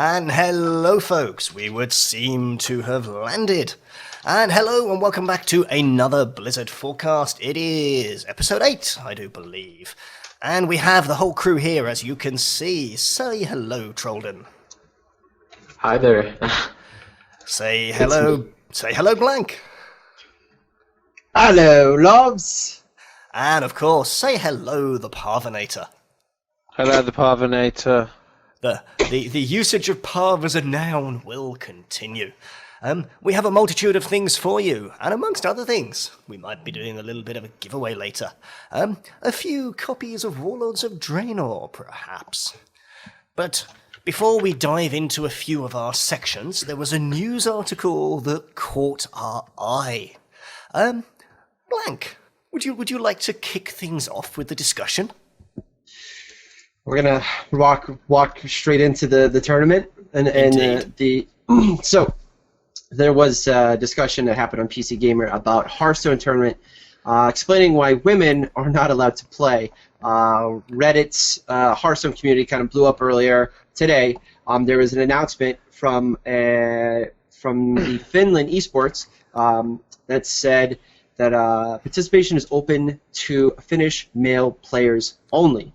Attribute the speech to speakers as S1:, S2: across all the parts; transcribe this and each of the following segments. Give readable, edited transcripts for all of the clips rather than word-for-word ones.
S1: And hello, folks. We would seem to have landed. And hello, and welcome back to another Blizzard forecast. It is episode 8, I do believe. And we have the whole crew here, as you can see. Say hello, Trolden.
S2: Hi there.
S1: Say hello. Say hello, Blank.
S3: Hello, loves.
S1: And of course, say hello, the Parvinator.
S4: Hello, the Parvinator.
S1: The usage of Parv as a noun will continue. We have a multitude of things for you, and amongst other things, we might be doing a little bit of a giveaway later. A few copies of Warlords of Draenor, perhaps. But before we dive into a few of our sections, there was a news article that caught our eye. Blank, would you like to kick things off with the discussion?
S3: We're gonna walk straight into the tournament and so there was a discussion that happened on PC Gamer about Hearthstone tournament, explaining why women are not allowed to play. Reddit's Hearthstone community kind of blew up earlier today. There was an announcement from the Finland esports that said that participation is open to Finnish male players only.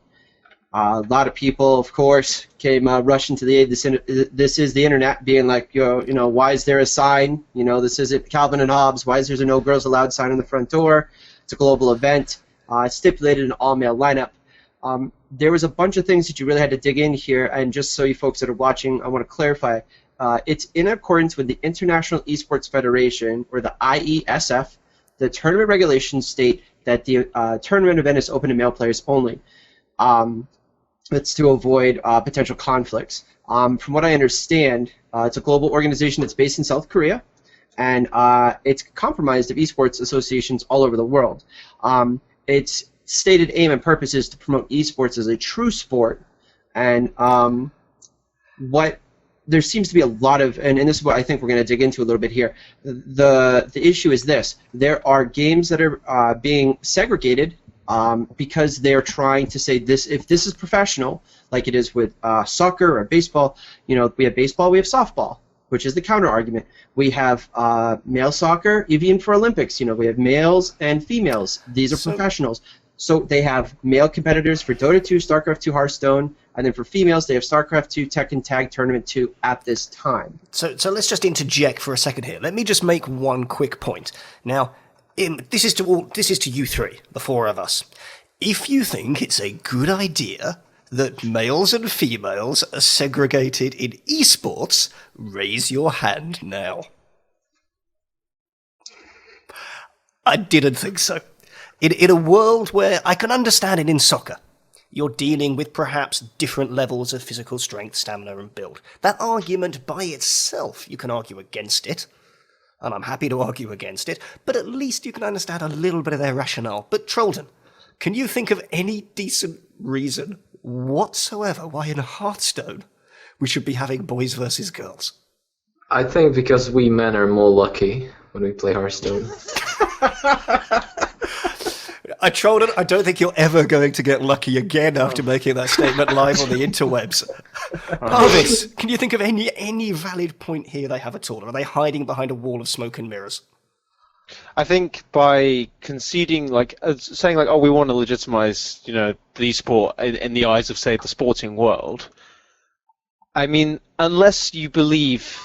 S3: A lot of people, of course, came rushing to the aid. This is the internet being like, why is there a sign? This isn't Calvin and Hobbes. Why is there no girls allowed sign on the front door? It's a global event. Stipulated an all-male lineup. There was a bunch of things that you really had to dig in here, and just so you folks that are watching, I want to clarify. It's in accordance with the International Esports Federation, or the IESF. The tournament regulations state that the tournament event is open to male players only. It's to avoid potential conflicts. From what I understand, it's a global organization that's based in South Korea, and it's comprised of esports associations all over the world. Its stated aim and purpose is to promote esports as a true sport, and there seems to be a lot of, and this is what I think we're going to dig into a little bit here. The issue is this: there are games that are being segregated. Because they're trying to say this, if this is professional, like it is with soccer or baseball, we have baseball, we have softball, which is the counter argument. We have male soccer, even for Olympics, we have males and females. These are professionals. So they have male competitors for Dota 2, StarCraft 2, Hearthstone, and then for females they have StarCraft 2, Tekken Tag Tournament 2 at this time.
S1: So let's just interject for a second here. Let me just make one quick point. Now, this is to you three, the four of us. If you think it's a good idea that males and females are segregated in esports, raise your hand now. I didn't think so. In a world where I can understand it in soccer, you're dealing with perhaps different levels of physical strength, stamina, and build. That argument by itself, you can argue against it. And I'm happy to argue against it, but at least you can understand a little bit of their rationale. But Trolden, can you think of any decent reason whatsoever why in Hearthstone we should be having boys versus girls?
S2: I think because we men are more lucky when we play Hearthstone.
S1: Trolden, I don't think you're ever going to get lucky again after making that statement live on the interwebs. Parvis, can you think of any valid point here they have at all? Or are they hiding behind a wall of smoke and mirrors?
S4: I think by conceding, saying oh, we want to legitimize, the sport in the eyes of, say, the sporting world. I mean, unless you believe,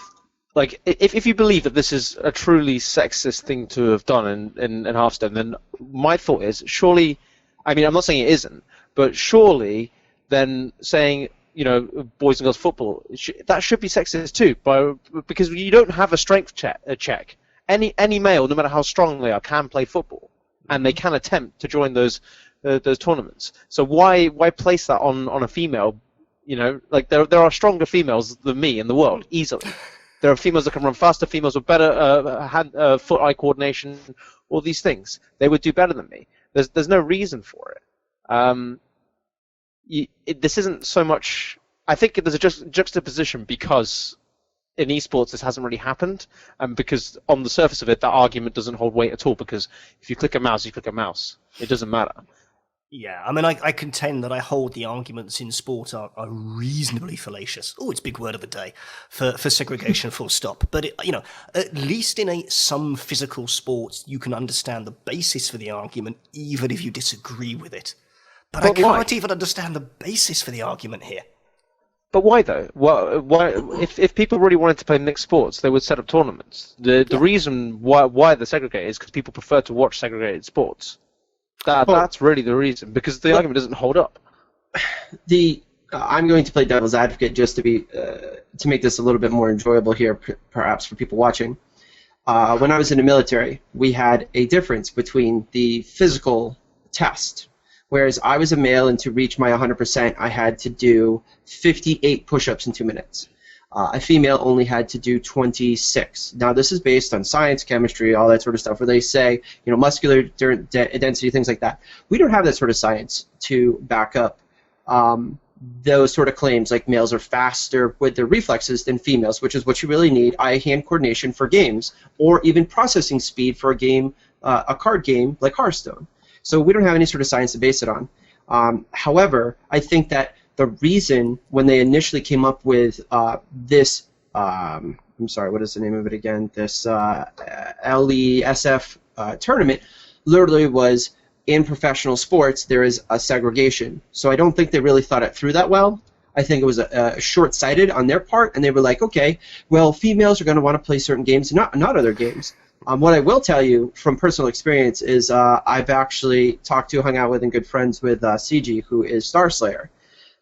S4: if you believe that this is a truly sexist thing to have done in Hearthstone, then my thought is, surely, I mean, I'm not saying it isn't, but surely then saying, boys and girls football, that should be sexist too, because you don't have a strength check. Any male, no matter how strong they are, can play football, and they can attempt to join those tournaments. So why place that on a female? There are stronger females than me in the world, easily. There are females that can run faster, females with better foot-eye coordination, all these things. They would do better than me. There's no reason for it. This isn't so much... I think there's a juxtaposition because in esports this hasn't really happened, and because on the surface of it, that argument doesn't hold weight at all, because if you click a mouse, you click a mouse. It doesn't matter.
S1: Yeah, I mean, I contend that I hold the arguments in sport are reasonably fallacious. Oh, it's big word of the day for segregation, full stop. But, at least in some physical sports, you can understand the basis for the argument, even if you disagree with it. But I
S4: why?
S1: can't even understand the basis for the argument here.
S4: But why though? Why? If people really wanted to play mixed sports, they would set up tournaments. The reason why they're segregated is because people prefer to watch segregated sports. That's really the reason, because the argument doesn't hold up.
S3: I'm going to play devil's advocate just to make this a little bit more enjoyable here, perhaps for people watching. When I was in the military, we had a difference between the physical test. Whereas I was a male, and to reach my 100%, I had to do 58 push-ups in 2 minutes. A female only had to do 26. Now, this is based on science, chemistry, all that sort of stuff, where they say, muscular density, things like that. We don't have that sort of science to back up those sort of claims, like males are faster with their reflexes than females, which is what you really need, eye-hand coordination for games, or even processing speed for a game, a card game like Hearthstone. So we don't have any sort of science to base it on. However, I think that the reason when they initially came up with this, I'm sorry, what is the name of it again? This LESF tournament, literally was in professional sports there is a segregation. So I don't think they really thought it through that well. I think it was short-sighted on their part, and they were like, okay, well, females are going to want to play certain games, not other games. What I will tell you from personal experience is I've actually talked to, hung out with, and good friends with CG, who is Starslayer.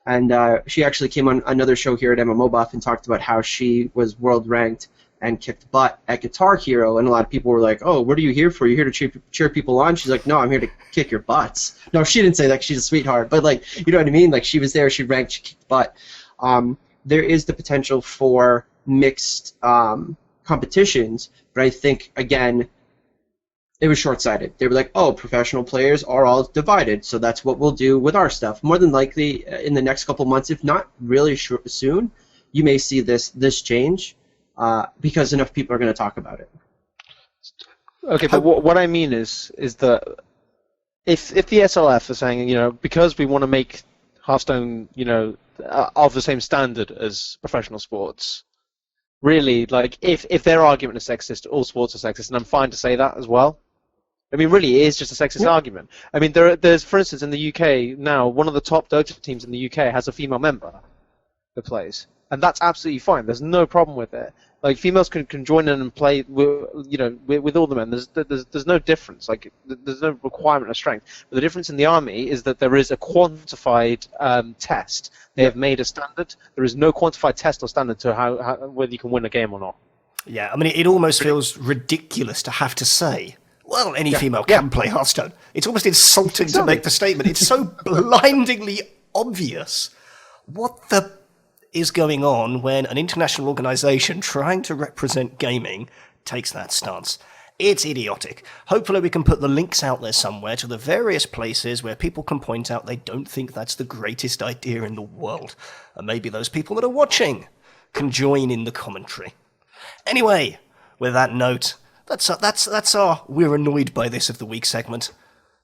S3: And she actually came on another show here at MMOBuff and talked about how she was world ranked and kicked butt at Guitar Hero. And a lot of people were like, oh, what are you here for? You're here to cheer people on? She's like, no, I'm here to kick your butts. No, she didn't say that. She's a sweetheart. But, like, you know what I mean? Like, she was there, she ranked, she kicked butt. There is the potential for mixed competitions, but I think, again, it was short-sighted. They were like, oh, professional players are all divided, so that's what we'll do with our stuff. More than likely, in the next couple months, if not really soon, you may see this change because enough people are going to talk about it.
S4: Okay, but what I mean is that if the SLF are saying, because we want to make Hearthstone, of the same standard as professional sports, really, like, if their argument is sexist, all sports are sexist, and I'm fine to say that as well. I mean, really, it is just a sexist argument. I mean, there's, for instance, in the UK now, one of the top Dota teams in the UK has a female member that plays, and that's absolutely fine. There's no problem with it. Like, females can join in and play, with all the men. There's no difference. Like, there's no requirement of strength. But the difference in the army is that there is a quantified test. They have made a standard. There is no quantified test or standard to how whether you can win a game or not.
S1: Yeah, I mean, it almost feels ridiculous to have to say, well, any female can play Hearthstone. It's almost insulting to make the statement. It's so blindingly obvious. What the is going on when an international organization trying to represent gaming takes that stance? It's idiotic. Hopefully we can put the links out there somewhere to the various places where people can point out they don't think that's the greatest idea in the world. And maybe those people that are watching can join in the commentary. Anyway, with that note, that's our We're Annoyed by This of the Week segment.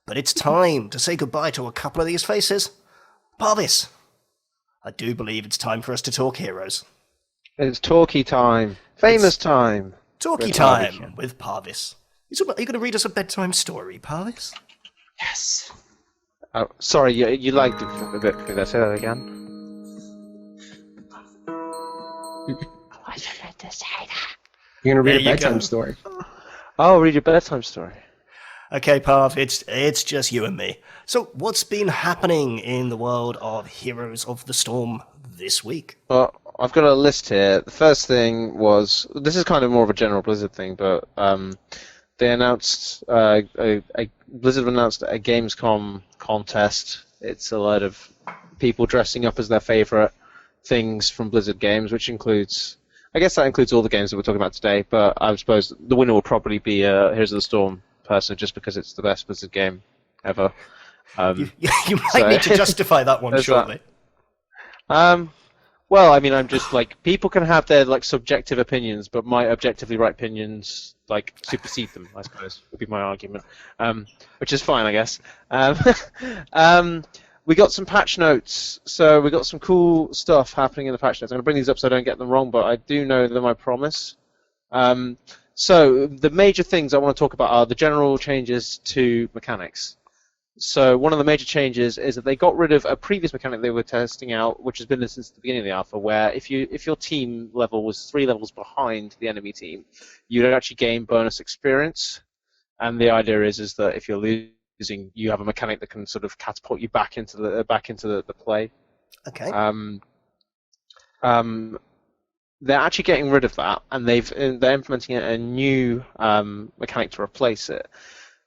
S1: But it's time to say goodbye to a couple of these faces. Parvis, I do believe it's time for us to talk heroes.
S4: It's talkie time. Famous time.
S1: Talkie time with Parvis. Are you going to read us a bedtime story, Parvis?
S3: Yes.
S4: Oh, sorry, you liked it a bit. Could I say that again?
S3: You're going to read a bedtime story.
S4: Oh, read your bedtime story.
S1: Okay, Parv, it's just you and me. So, what's been happening in the world of Heroes of the Storm this week?
S4: Well, I've got a list here. The first thing was, this is kind of more of a general Blizzard thing, but they announced, Blizzard announced a Gamescom contest. It's a lot of people dressing up as their favorite things from Blizzard games, which includes, I guess that includes all the games that we're talking about today, but I suppose the winner will probably be Heroes of the Storm person, just because it's the best Blizzard game ever.
S1: You might need to justify that one shortly.
S4: Well, I mean, I'm just like people can have their like subjective opinions, but my objectively right opinions like supersede them. I suppose would be my argument, which is fine, I guess. Um, we got some patch notes, so we got some cool stuff happening in the patch notes. I'm gonna bring these up so I don't get them wrong, but I do know them, I promise. So the major things I want to talk about are the general changes to mechanics. So one of the major changes is that they got rid of a previous mechanic they were testing out, which has been there since the beginning of the alpha, where if your team level was 3 levels behind the enemy team, you'd actually gain bonus experience. And the idea is that if you're losing, you have a mechanic that can sort of catapult you back into the play.
S1: Okay.
S4: They're actually getting rid of that, and they're implementing a new mechanic to replace it.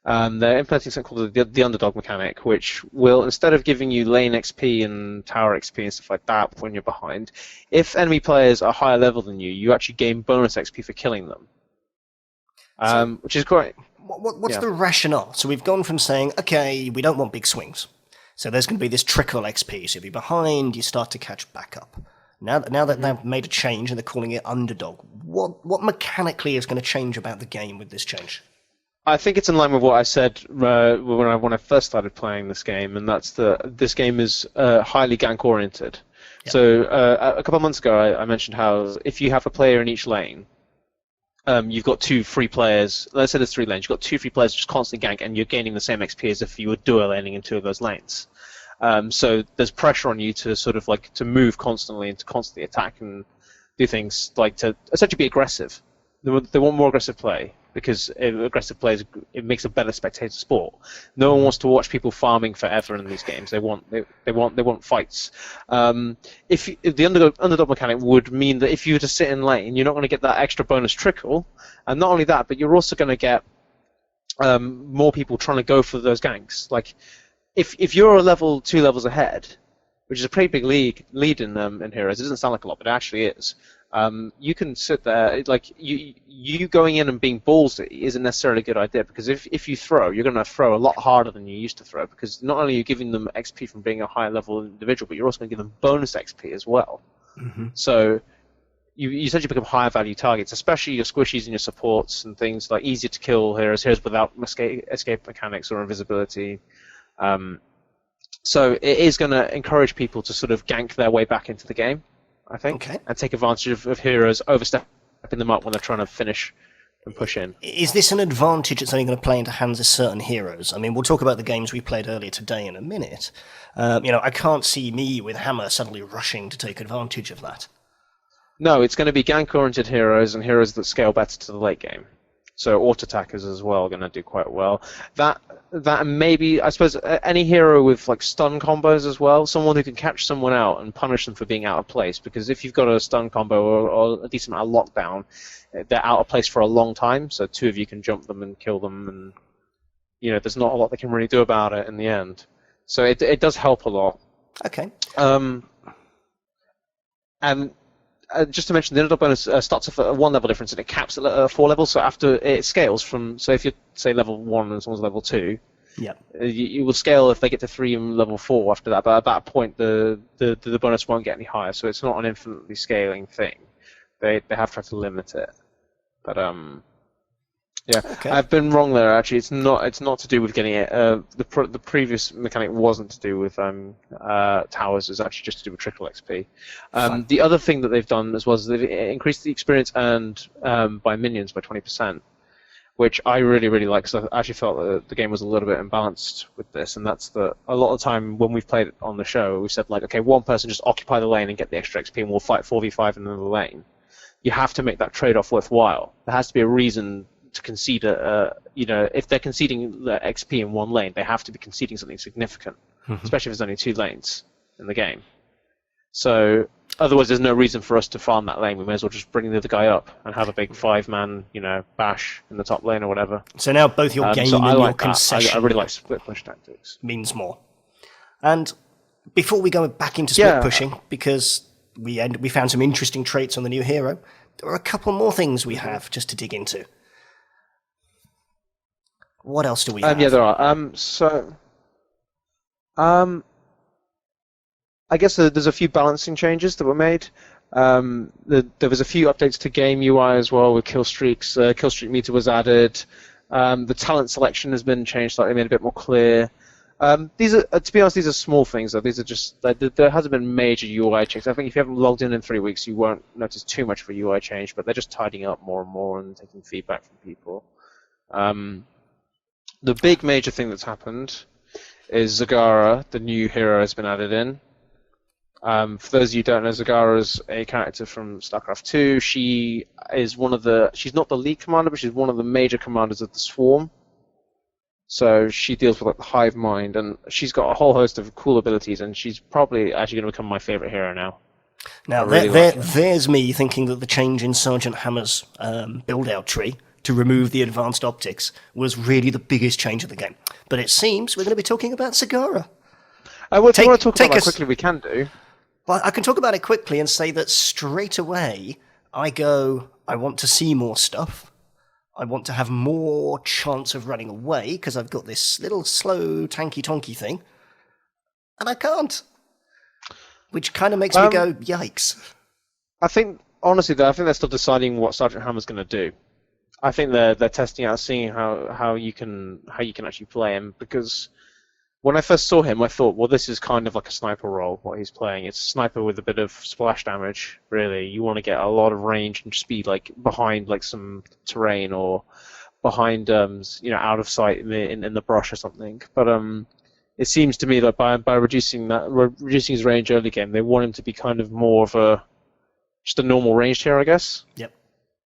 S4: They're implementing something called the underdog mechanic, which will, instead of giving you lane XP and tower XP and stuff like that when you're behind, if enemy players are higher level than you, you actually gain bonus XP for killing them, which is great.
S1: What's the rationale? So we've gone from saying, okay, we don't want big swings, so there's going to be this trickle XP. So if you're behind, you start to catch back up. Now that they've made a change and they're calling it underdog, what mechanically is going to change about the game with this change?
S4: I think it's in line with what I said when I first started playing this game, and that's this game is highly gank oriented. Yep. So a couple of months ago, I mentioned how if you have a player in each lane, you've got 2 free players. Let's say there's 3 lanes. You've got 2 free players just constantly gank, and you're gaining the same XP as if you were dual laning in 2 of those lanes. So there's pressure on you to sort of like to move constantly and to constantly attack and do things like to essentially be aggressive. They want more aggressive play because aggressive play it makes a better spectator sport. No one wants to watch people farming forever in these games. They want fights. If the underdog mechanic would mean that if you were to sit in lane, you're not going to get that extra bonus trickle, and not only that, but you're also going to get more people trying to go for those ganks. Like if you're a level 2 levels ahead, which is a pretty big lead in Heroes. It doesn't sound like a lot, but it actually is. You can sit there, like you going in and being ballsy isn't necessarily a good idea, because if you throw, you're going to throw a lot harder than you used to throw, because not only are you giving them XP from being a higher level individual, but you're also going to give them bonus XP as well. Mm-hmm. So you essentially become higher value targets, especially your squishies and your supports and things like easier to kill heroes without escape mechanics or invisibility. So it is going to encourage people to sort of gank their way back into the game, I think, and take advantage of heroes overstepping them up when they're trying to finish and push in.
S1: Is this an advantage that's only going to play into hands of certain heroes? I mean, we'll talk about the games we played earlier today in a minute. I can't see me with Hammer suddenly rushing to take advantage of that.
S4: No, it's going to be gank-oriented heroes and heroes that scale better to the late game. So auto-attackers as well are going to do quite well. That maybe, I suppose, any hero with like stun combos as well, someone who can catch someone out and punish them for being out of place. Because if you've got a stun combo or a decent amount of lockdown, they're out of place for a long time. So 2 of you can jump them and kill them, and there's not a lot they can really do about it in the end. So it does help a lot.
S1: Okay.
S4: And just to mention, the underdog bonus starts off at 1 level difference and it caps at 4 levels. So after it scales from, so if you're say level 1 and someone's level 2, you will scale if they get to 3 and level 4 after that. But at that point, the bonus won't get any higher. So it's not an infinitely scaling thing. They have tried to limit it. But I've been wrong there. Actually, it's not to do with getting it. The previous mechanic wasn't to do with towers. It's actually just to do with trickle XP. The other thing that they've done as well is they've increased the experience earned by minions by 20%, which I really, really like, because I actually felt that the game was a little bit imbalanced with this, and that's that a lot of the time when we've played it on the show, we've said, like, okay, one person just occupy the lane and get the extra XP, and we'll fight 4v5 in another lane. You have to make that trade-off worthwhile. There has to be a reason to concede if they're conceding the XP in one lane, they have to be conceding something significant, especially if there's only 2 lanes in the game. So otherwise, there's no reason for us to farm that lane. We may as well just bring the other guy up and have a big 5-man, bash in the top lane or whatever.
S1: So now both your game and your concession
S4: I really like split push tactics.
S1: Means more. And before we go back into split pushing, because we found some interesting traits on the new hero, there are a couple more things we have just to dig into. What else do we have?
S4: Yeah, there are. I guess there's a few balancing changes that were made. There was a few updates to game UI as well with kill streaks. Kill streak meter was added. The talent selection has been changed slightly, made a bit more clear. These are, to be honest, these are small things. Though. These are just there hasn't been major UI changes. I think if you haven't logged in 3 weeks, you won't notice too much of a UI change. But they're just tidying up more and more and taking feedback from people. The big major thing that's happened is Zagara, the new hero, has been added in. For those of you who don't know, Zagara is a character from StarCraft 2. She is she's not the lead commander, but she's one of the major commanders of the Swarm. So she deals with like the hive mind, and she's got a whole host of cool abilities, and she's probably actually going to become my favorite hero now.
S1: Now, there's me thinking that the change in Sergeant Hammer's build-out tree to remove the advanced optics was really the biggest change of the game. But it seems we're going to be talking about Zagara.
S4: If you want to talk about that quickly, we can do.
S1: Well, I can talk about it quickly and say that straight away I want to see more stuff. I want to have more chance of running away because I've got this little slow tanky-tonky thing. And I can't. Which kind of makes me go, yikes.
S4: I think, honestly, though, I think they're still deciding what Sergeant Hammer's going to do. I think they're testing out, seeing how you can actually play him, because when I first saw him, I thought, well, this is kind of like a sniper role, what he's playing. It's a sniper with a bit of splash damage, really. You want to get a lot of range and speed, like behind like some terrain or behind, out of sight in the brush or something. But it seems to me that by reducing his range early game, they want him to be kind of more of just a normal ranged hero, I guess.
S1: Yep.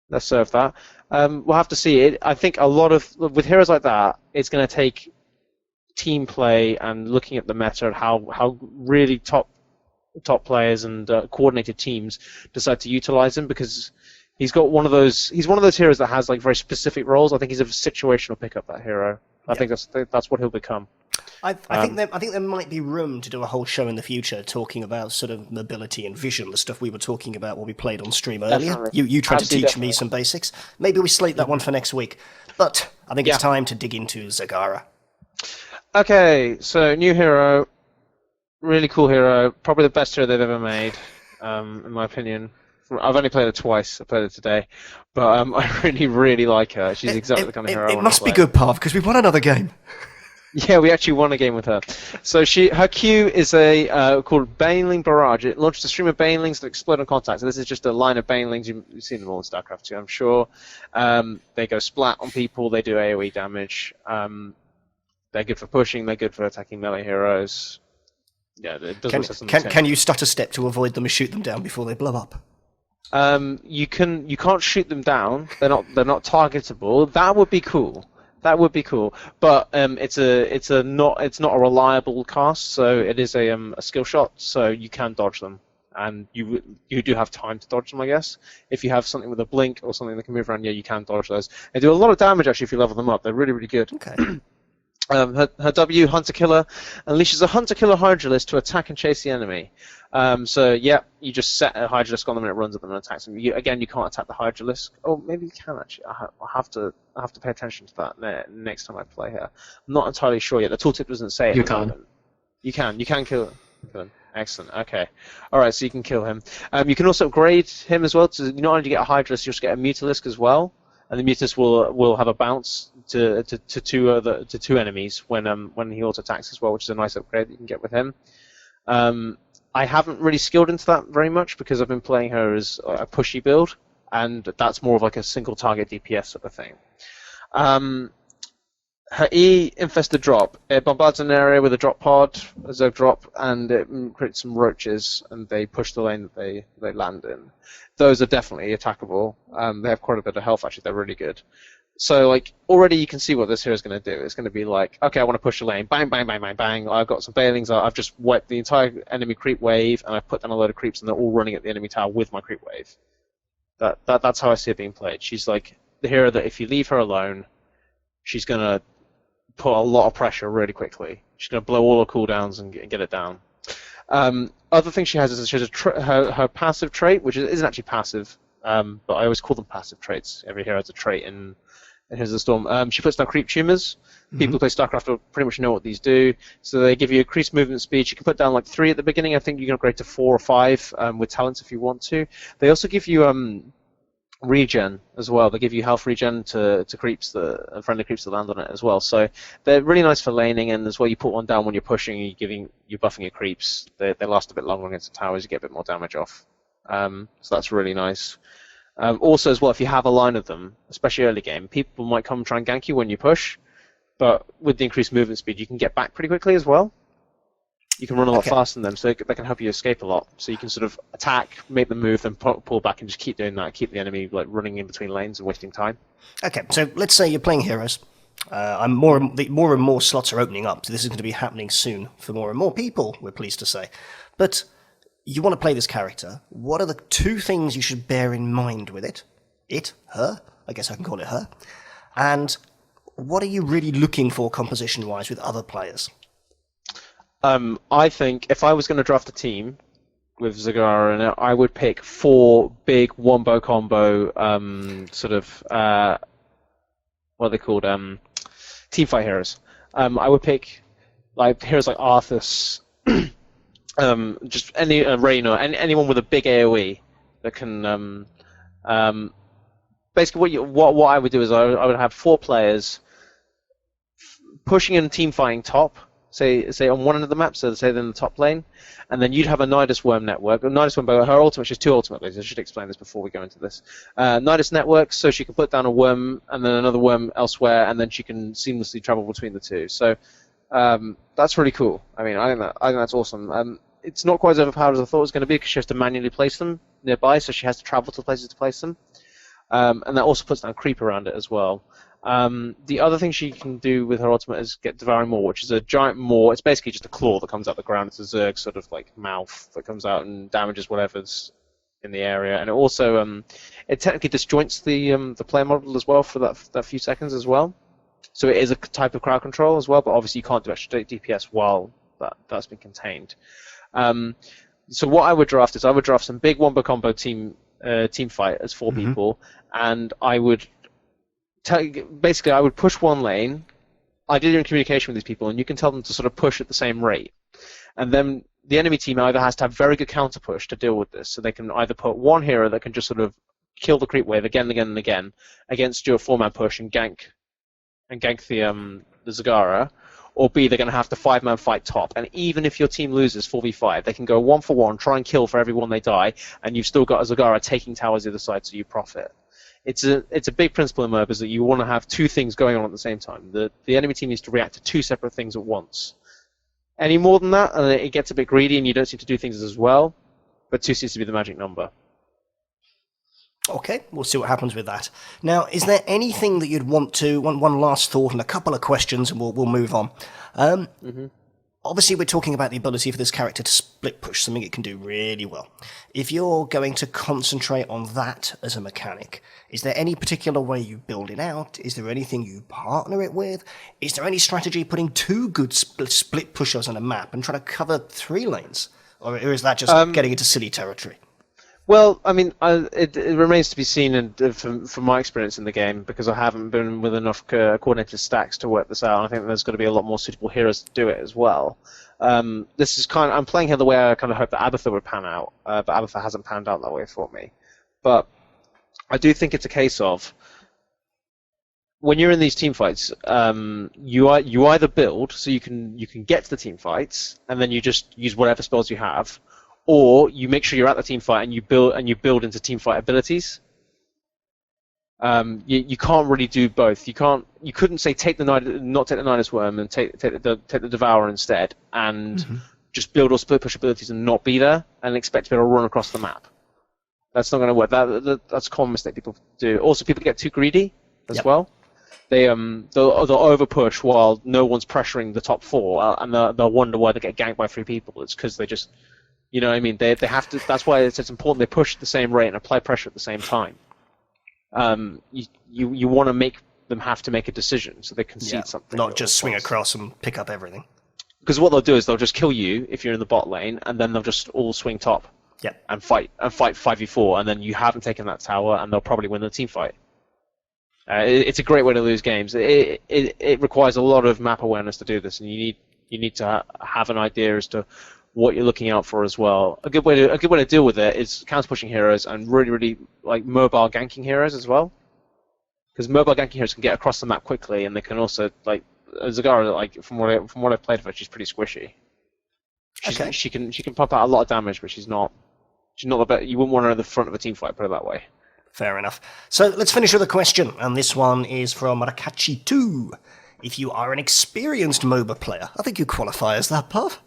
S4: Let's serve that. We'll have to see it. I think with heroes like that, it's going to take team play and looking at the meta and how really top players and coordinated teams decide to utilize him, because he's one of those heroes that has like very specific roles. I think he's a situational pickup, that hero. I think that's what he'll become.
S1: I think there might be room to do a whole show in the future talking about sort of mobility and vision, the stuff we were talking about when we played on stream earlier.
S4: Definitely.
S1: You tried to teach me some basics. Maybe we slate that one for next week. But I think it's time to dig into Zagara.
S4: Okay, so new hero, really cool hero, probably the best hero they've ever made, in my opinion. I've only played it twice. I played it today, but I really, really like her. She's exactly the kind of hero I want to play.
S1: It must be good, Parv, because we won another game.
S4: Yeah, we actually won a game with her. So her Q is called Baneling Barrage. It launches a stream of banelings that explode on contact. So this is just a line of banelings. You've seen them all in StarCraft 2, I'm sure. They go splat on people. They do AoE damage. They're good for pushing. They're good for attacking melee heroes. Yeah, it does
S1: can you stutter step to avoid them and shoot them down before they blow up?
S4: You can't shoot them down. They're not targetable. That would be cool. But it's not a reliable cast. So it is a skill shot. So you can dodge them, and you do have time to dodge them, I guess. If you have something with a blink or something that can move around, you can dodge those. They do a lot of damage actually if you level them up. They're really, really good.
S1: Okay.
S4: Her W, Hunter Killer, unleashes a Hunter Killer Hydralisk to attack and chase the enemy. You just set a Hydralisk on them and it runs at them and attacks them. You can't attack the Hydralisk. Oh, maybe you can actually. I have to pay attention to that next time I play her. I'm not entirely sure yet. The tooltip doesn't say it.
S2: You can.
S4: You can kill him. Excellent. Okay. All right. So you can kill him. You can also upgrade him as well. To not only get a Hydralisk, you also get a Mutalisk as well. And the Mutus will have a bounce to two enemies when he auto attacks as well, which is a nice upgrade that you can get with him. I haven't really skilled into that very much because I've been playing her as a pushy build, and that's more of like a single target DPS sort of thing. Her E, Infested Drop. It bombards an area with a drop pod, a Zerg drop, and it creates some roaches, and they push the lane that they land in. Those are definitely attackable. They have quite a bit of health, actually. They're really good. So, like, already you can see what this hero is going to do. It's going to be like, okay, I want to push a lane. Bang, bang, bang, bang, bang. I've got some Banelings. I've just wiped the entire enemy creep wave, and I've put down a load of creeps, and they're all running at the enemy tower with my creep wave. That's how I see it being played. She's like the hero that if you leave her alone, she's going to put a lot of pressure really quickly. She's going to blow all her cooldowns and get it down. Other thing she has is she has her passive trait, which isn't actually passive, but I always call them passive traits. Every hero has a trait in Here's the Storm. She puts down creep tumors. People who play StarCraft will pretty much know what these do. So they give you increased movement speed. You can put down like 3 at the beginning. I think you can upgrade to 4 or 5 with talents if you want to. They also give you regen as well. They give you health regen to creeps, friendly creeps that land on it as well. So they're really nice for laning, and as well you put one down when you're pushing, you're buffing your creeps. They last a bit longer against the towers. You get a bit more damage off. So that's really nice. Also as well, if you have a line of them, especially early game, people might come and try and gank you when you push, but with the increased movement speed, you can get back pretty quickly as well. You can run a lot faster than them, so they can help you escape a lot. So you can sort of attack, make them move, then pull back, and just keep doing that. Keep the enemy like running in between lanes and wasting time.
S1: Okay, so let's say you're playing heroes. More and more slots are opening up, so this is going to be happening soon for more and more people, we're pleased to say. But you want to play this character. What are the 2 things you should bear in mind with it? It, her, I guess I can call it her. And what are you really looking for composition-wise with other players?
S4: I think if I was going to draft a team with Zagara in it, I would pick 4 big wombo combo what are they called? Teamfight heroes. I would pick like heroes like Arthas, just any Raynor, anyone with a big AOE that can. Basically, what I would do is I would have 4 players pushing and team fighting top. Say on one end of the map, so say in the top lane, and then you'd have a Nidus Worm network. Nidus Worm, her ultimate, she's 2 ultimate blades. I should explain this before we go into this. Nidus network, so she can put down a worm and then another worm elsewhere, and then she can seamlessly travel between the 2. So that's really cool. I mean, I think that's awesome. It's not quite as overpowered as I thought it was going to be because she has to manually place them nearby, so she has to travel to places to place them, and that also puts down creep around it as well. The other thing she can do with her ultimate is get Devouring Maw, which is a giant maw. It's basically just a claw that comes out the ground. It's a Zerg sort of like mouth that comes out and damages whatever's in the area. And it also it technically disjoints the player model as well for that few seconds as well. So it is a type of crowd control as well, but obviously you can't do extra DPS while that's been contained. So what I would draft is I would draft some big wombo combo team fight as 4 people, and I would. Basically, I would push one lane, ideally in communication with these people, and you can tell them to sort of push at the same rate. And then the enemy team either has to have very good counter push to deal with this, so they can either put one hero that can just sort of kill the creep wave again and again and again against your 4-man push and gank the Zagara, or B, they're going to have to 5-man fight top. And even if your team loses 4v5, they can go 1-for-1, try and kill for every one they die, and you've still got a Zagara taking towers the other side, so you profit. It's a big principle in MOBA is that you want to have 2 things going on at the same time. The enemy team needs to react to 2 separate things at once. Any more than that, and it gets a bit greedy, and you don't seem to do things as well. But 2 seems to be the magic number.
S1: Okay, we'll see what happens with that. Now, is there anything that you'd want to one last thought and a couple of questions, and we'll move on. Obviously, we're talking about the ability for this character to split push, something it can do really well. If you're going to concentrate on that as a mechanic, is there any particular way you build it out? Is there anything you partner it with? Is there any strategy putting 2 good split pushers on a map and trying to cover 3 lanes? Or is that just getting into silly territory?
S4: Well, I mean, it remains to be seen from my experience in the game, because I haven't been with enough coordinated stacks to work this out, and I think there's got to be a lot more suitable heroes to do it as well. This is I'm playing here the way I kind of hope that Abathur would pan out, but Abathur hasn't panned out that way for me. But I do think it's a case of, when you're in these team fights, you either build so you can get to the team fights, and then you just use whatever spells you have, or you make sure you're at the team fight and you build into team fight abilities. You can't really do both. You couldn't say not take the Nidus Worm and take the Devourer instead, and just build all split push abilities and not be there and expect to be able to run across the map. That's not going to work. That's a common mistake people do. Also, people get too greedy as well. They'll over push while no one's pressuring the top 4, and they'll wonder why they get ganked by 3 people. It's because they just, you know what I mean? They have to. That's why it's important they push at the same rate and apply pressure at the same time. You want to make them have to make a decision so they concede something.
S1: Not just swing across and pick up everything.
S4: Because what they'll do is they'll just kill you if you're in the bot lane, and then they'll just all swing top. And fight 5v4, and then you haven't taken that tower, and they'll probably win the team fight. It's a great way to lose games. It requires a lot of map awareness to do this, and you need to have an idea as to what you're looking out for as well. A good way to deal with it is counter pushing heroes and really like mobile ganking heroes as well, because mobile ganking heroes can get across the map quickly, and they can also like Zagara, like from what I've played of her, she's pretty squishy. She can pop out a lot of damage, but she's not the best. You wouldn't want her at the front of a team fight, put it that way.
S1: Fair enough. So let's finish with a question, and this one is from Rakachi2. If you are an experienced MOBA player, I think you qualify as that, Parv.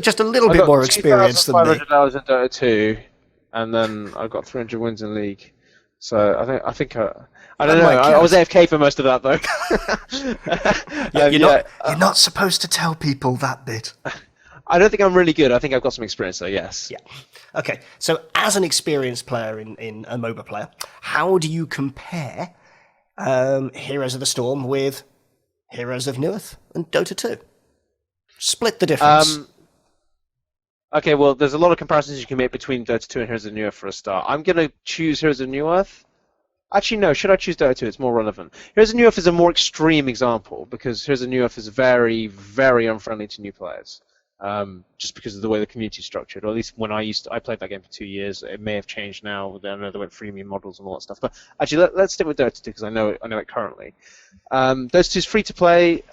S1: Just a little bit more experience than me.
S4: 2,500 hours in Dota 2, and then I got 300 wins in League. So I think I don't know. I was AFK for most of that though.
S1: You're not supposed to tell people that bit.
S4: I don't think I'm really good. I think I've got some experience though. Yes.
S1: Yeah. Okay. So as an experienced player in a MOBA player, how do you compare Heroes of the Storm with Heroes of Newerth and Dota 2? Split the difference.
S4: Okay, well, there's a lot of comparisons you can make between Dota 2 and Heroes of Newerth for a start. I'm going to choose Heroes of Newerth. Actually, no, should I choose Dota 2? It's more relevant. Heroes of Newerth is a more extreme example, because Heroes of Newerth is very, very unfriendly to new players, just because of the way the community is structured. Or at least when I played that game for 2 years. It may have changed now. I know they went freemium models and all that stuff. But actually, let's stick with Dota 2, because I know it currently. Dota 2 is free to play.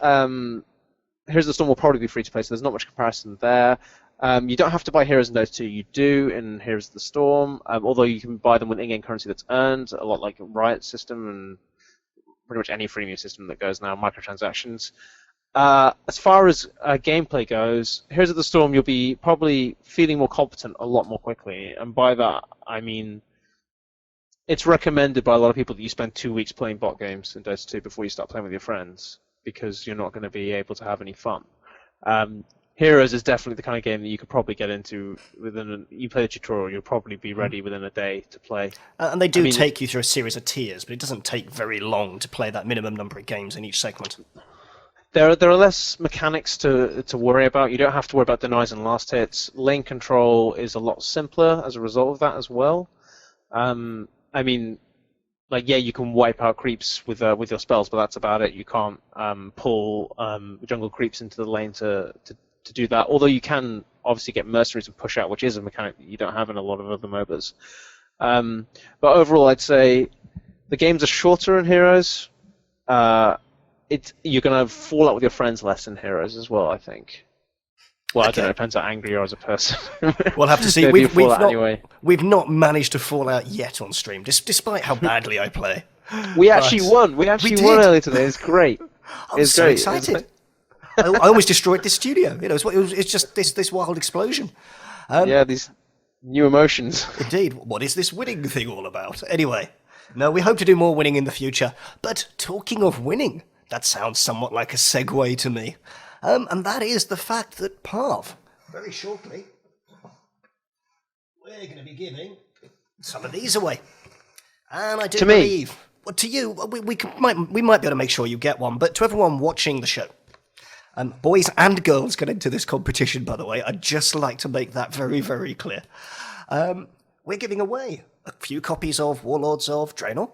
S4: Heroes of the Storm will probably be free to play, so there's not much comparison there. You don't have to buy heroes in Dota 2. You do in Heroes of the Storm, although you can buy them with in-game currency that's earned, a lot like Riot system and pretty much any freemium system that goes now, microtransactions. As far as gameplay goes, Heroes of the Storm, you'll be probably feeling more competent a lot more quickly, and by that I mean it's recommended by a lot of people that you spend 2 weeks playing bot games in Dota 2 before you start playing with your friends, because you're not going to be able to have any fun. Heroes is definitely the kind of game that you could probably get into you play the tutorial, you'll probably be ready within a day to play. And
S1: they do take you through a series of tiers, but it doesn't take very long to play that minimum number of games in each segment.
S4: There are less mechanics to worry about. You don't have to worry about denies and last hits. Lane control is a lot simpler as a result of that as well. You can wipe out creeps with your spells, but that's about it. You can't pull jungle creeps into the lane to do that. Although you can obviously get mercenaries and push out, which is a mechanic that you don't have in a lot of other MOBAs. But overall, I'd say the games are shorter in Heroes. You're going to fall out with your friends less in Heroes as well, I think. Well, I don't know. It depends how angry you are as a person.
S1: We'll have to see. We've not managed to fall out yet on stream, despite how badly I play.
S4: We actually won. We actually won earlier today. It's great.
S1: I'm so excited. I almost destroyed this studio. It's just this wild explosion.
S4: These new emotions.
S1: Indeed. What is this winning thing all about? Anyway, no, we hope to do more winning in the future. But talking of winning, that sounds somewhat like a segue to me. And that is the fact that Parv, very shortly, we're going to be giving some of these away. And I do believe, well, to you, we might be able to make sure you get one, but to everyone watching the show, boys and girls get into this competition, by the way, I'd just like to make that very, very clear. We're giving away a few copies of Warlords of Draenor.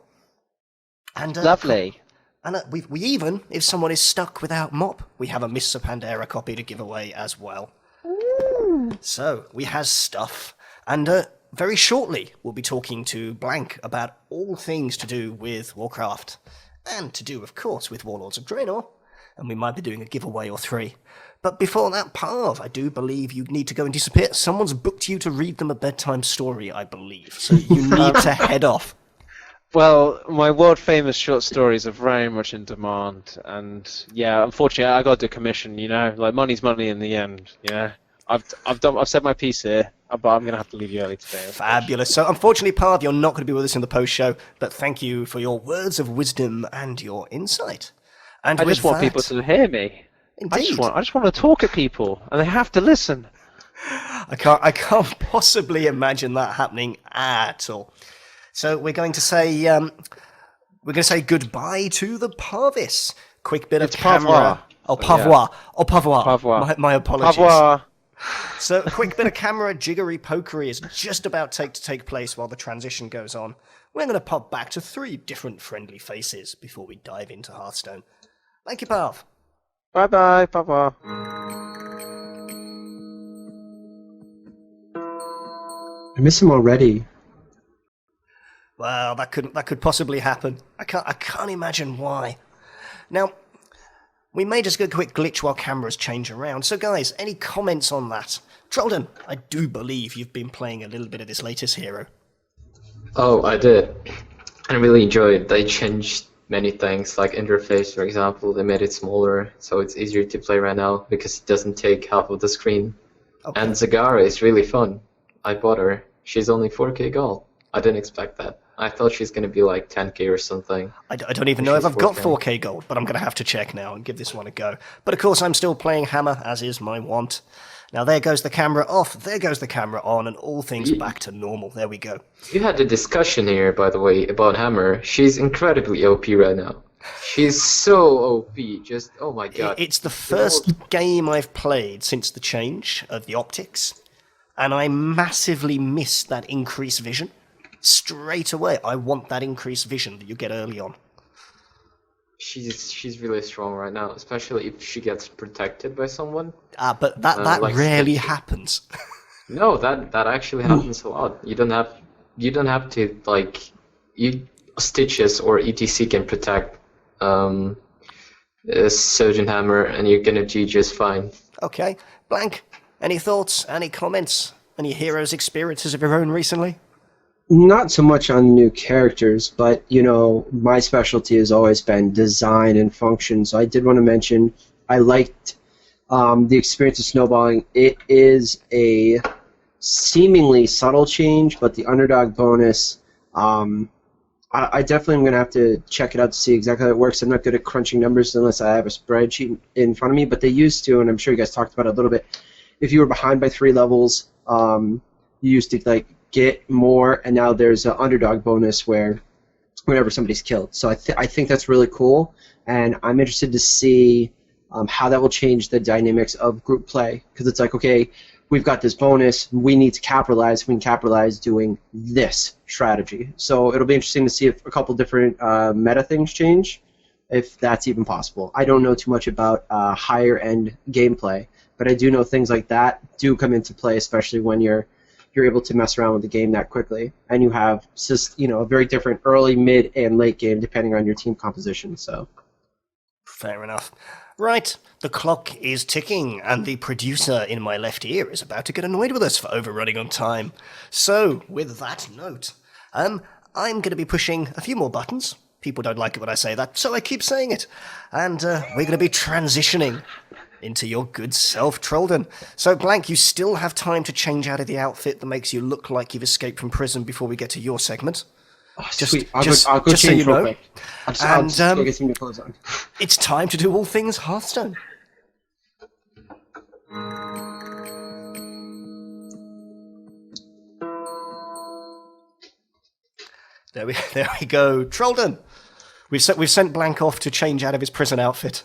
S1: And,
S4: lovely.
S1: And we even, if someone is stuck without mop, we have a Mizpah Pandera copy to give away as well. Ooh. So, we has stuff. And very shortly, we'll be talking to Blank about all things to do with Warcraft. And to do, of course, with Warlords of Draenor. And we might be doing a giveaway or 3. But before that, Parv, I do believe you need to go and disappear. Someone's booked you to read them a bedtime story, I believe. So you need to head off.
S4: Well, my world-famous short stories are very much in demand, and yeah, unfortunately, I got to commission. Like money's money in the end. I've said my piece here, but I'm gonna have to leave you early today.
S1: Fabulous. So, unfortunately, Parv, you're not going to be with us in the post-show, but thank you for your words of wisdom and your insight. And
S4: I just want people to hear me.
S1: Indeed.
S4: I just want to talk at people, and they have to listen.
S1: I can't possibly imagine that happening at all. So we're going to say goodbye to the Parvis. Quick bit of camera.
S4: Parvoir.
S1: Oh, Parvoir.
S4: Parvoir.
S1: My apologies.
S4: Parvoir.
S1: So a quick bit of camera jiggery pokery is just about to take place while the transition goes on. we're going to pop back to 3 different friendly faces before we dive into Hearthstone. Thank you, Parv.
S4: Bye-bye, Papa.
S3: I miss him already.
S1: Well, that could possibly happen. I can't imagine why. Now, we may just get a quick glitch while cameras change around. So guys, any comments on that? Trolden, I do believe you've been playing a little bit of this latest hero.
S2: Oh, I did. I really enjoyed. They changed many things, like interface, for example. They made it smaller, so it's easier to play right now because it doesn't take half of the screen.
S1: Okay.
S2: And Zagara is really fun. I bought her. She's only 4k gold. I didn't expect that. I thought she's going to be like 10k or something.
S1: I don't even know if I've got 4K gold, but I'm going to have to check now and give this one a go. But of course, I'm still playing Hammer, as is my wont. Now there goes the camera off, there goes the camera on, and all things back to normal. There we go.
S2: You had a discussion here, by the way, about Hammer. She's incredibly OP right now. She's so OP, just, oh my god.
S1: It's the first game I've played since the change of the optics, and I massively miss that increased vision. Straight away, I want that increased vision that you get early on.
S2: She's really strong right now, especially if she gets protected by someone.
S1: But that
S2: like
S1: rarely
S2: Stitches.
S1: happens.
S2: No, that actually happens a lot. You don't have to like Stitches or ETC can protect Surgeon Hammer, and you're gonna do just fine.
S1: Okay, Blank, any thoughts, any comments, any heroes' experiences of your own recently?
S3: Not so much on new characters, but, you know, my specialty has always been design and function, so I did want to mention I liked the experience of snowballing. It is a seemingly subtle change, but the underdog bonus, I definitely am going to have to check it out to see exactly how it works. I'm not good at crunching numbers unless I have a spreadsheet in front of me, but they used to, and I'm sure you guys talked about it a little bit, if you were behind by 3 levels, you used to, like, get more, and now there's an underdog bonus where whenever somebody's killed. So I think that's really cool, and I'm interested to see how that will change the dynamics of group play, because it's like, okay, we've got this bonus, we need to capitalize, we can capitalize doing this strategy. So it'll be interesting to see if a couple different meta things change, if that's even possible. I don't know too much about higher end gameplay, but I do know things like that do come into play, especially when you're able to mess around with the game that quickly, and you have just, you know, a very different early, mid, and late game depending on your team composition. So,
S1: fair enough. Right, the clock is ticking, and the producer in my left ear is about to get annoyed with us for overrunning on time. So, with that note, I'm going to be pushing a few more buttons. People don't like it when I say that, so I keep saying it. And we're going to be transitioning into your good self, Trolden. So, Blank, you still have time to change out of the outfit that makes you look like you've escaped from prison before we get to your segment.
S3: oh, sweet. I'll go
S1: just so
S3: change
S1: you
S3: real
S1: know.
S3: quick. I'll just go
S1: And
S3: get some new clothes on.
S1: it's time to do all things Hearthstone. There we go, Trolden. We've sent Blank off to change out of his prison outfit.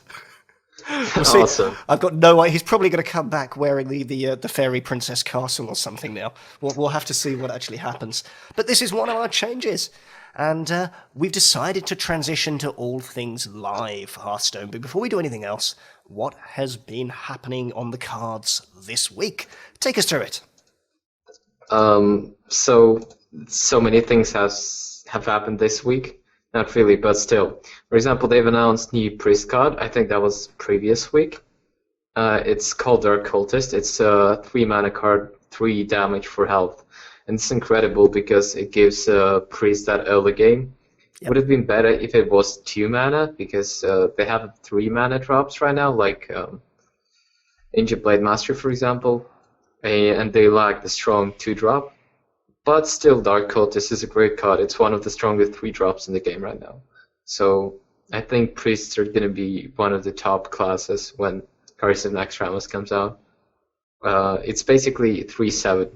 S1: We'll see.
S2: Awesome.
S1: I've got no idea. He's probably going to come back wearing the fairy princess castle or something now. We'll have to see what actually happens. But this is one of our changes. And we've decided to transition to all things live for Hearthstone. But before we do anything else, what has been happening on the cards this week? Take us through it.
S2: So many things have happened this week. Not really, but still. For example, they've announced new priest card. I think that was previous week. It's called Dark Cultist. It's a 3 mana card, 3 damage for health. And it's incredible because it gives priest that early game.
S1: Yep.
S2: Would have been better if it was 2 mana, because they have 3 mana drops right now, like Ancient Blade Master, for example. And they lack the strong 2-drop. But still, Dark Cultist is a great card. It's one of the strongest 3-drops in the game right now. So I think priests are going to be one of the top classes when Hearthstone X Ramos comes out. It's basically 3/7.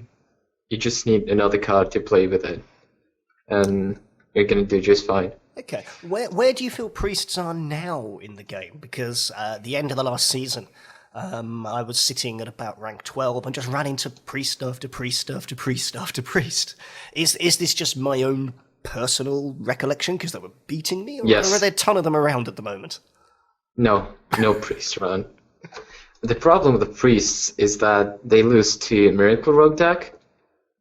S2: You just need another card to play with it, and you're going to do just fine.
S1: Okay, where do you feel priests are now in the game? Because at the end of the last season, I was sitting at about rank 12 and just ran into priest after priest after priest after priest. Is this just my own personal recollection because they were beating me? Or
S2: Yes.
S1: are there a ton of them around at the moment?
S2: No priest run. The problem with the priests is that they lose to Miracle Rogue deck.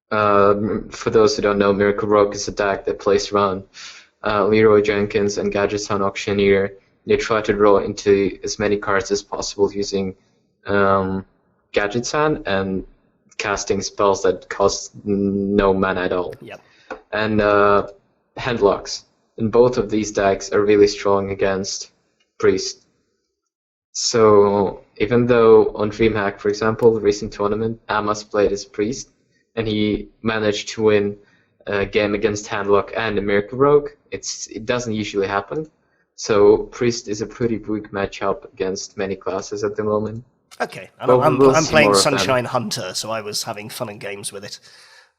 S2: For those who don't know, Miracle Rogue is a deck that plays around Leroy Jenkins and Gadgets on Auctioneer. They try to draw into as many cards as possible using Gadgets hand and casting spells that cost no mana at all.
S1: Yep.
S2: And handlocks. And both of these decks are really strong against priest. So even though on DreamHack, for example, the recent tournament, Amos played as priest, and he managed to win a game against Handlock and a Miracle Rogue, it doesn't usually happen. So priest is a pretty weak matchup against many classes at the moment.
S1: Okay,
S2: Well,
S1: I'm
S2: we'll see
S1: playing
S2: more of them.
S1: Sunshine Hunter, so I was having fun and games with it.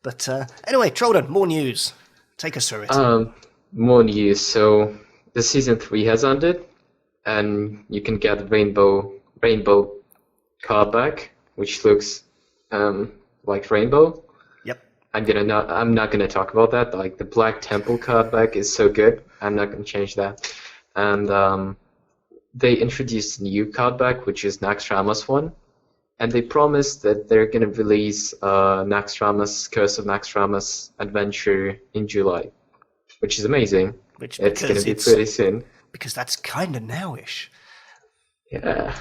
S1: But anyway, Trolden, more news. Take us through it.
S2: More news. So the season 3 has ended, and you can get rainbow card back, which looks like rainbow.
S1: Yep.
S2: I'm not gonna talk about that. Like the Black Temple card back is so good. I'm not gonna change that. And they introduced a new card back, which is Naxxramas one, and they promised that they're gonna release Naxxramas Curse of Naxxramas Adventure in July, which is amazing. It's gonna be pretty soon.
S1: Because that's kind of nowish.
S2: Yeah.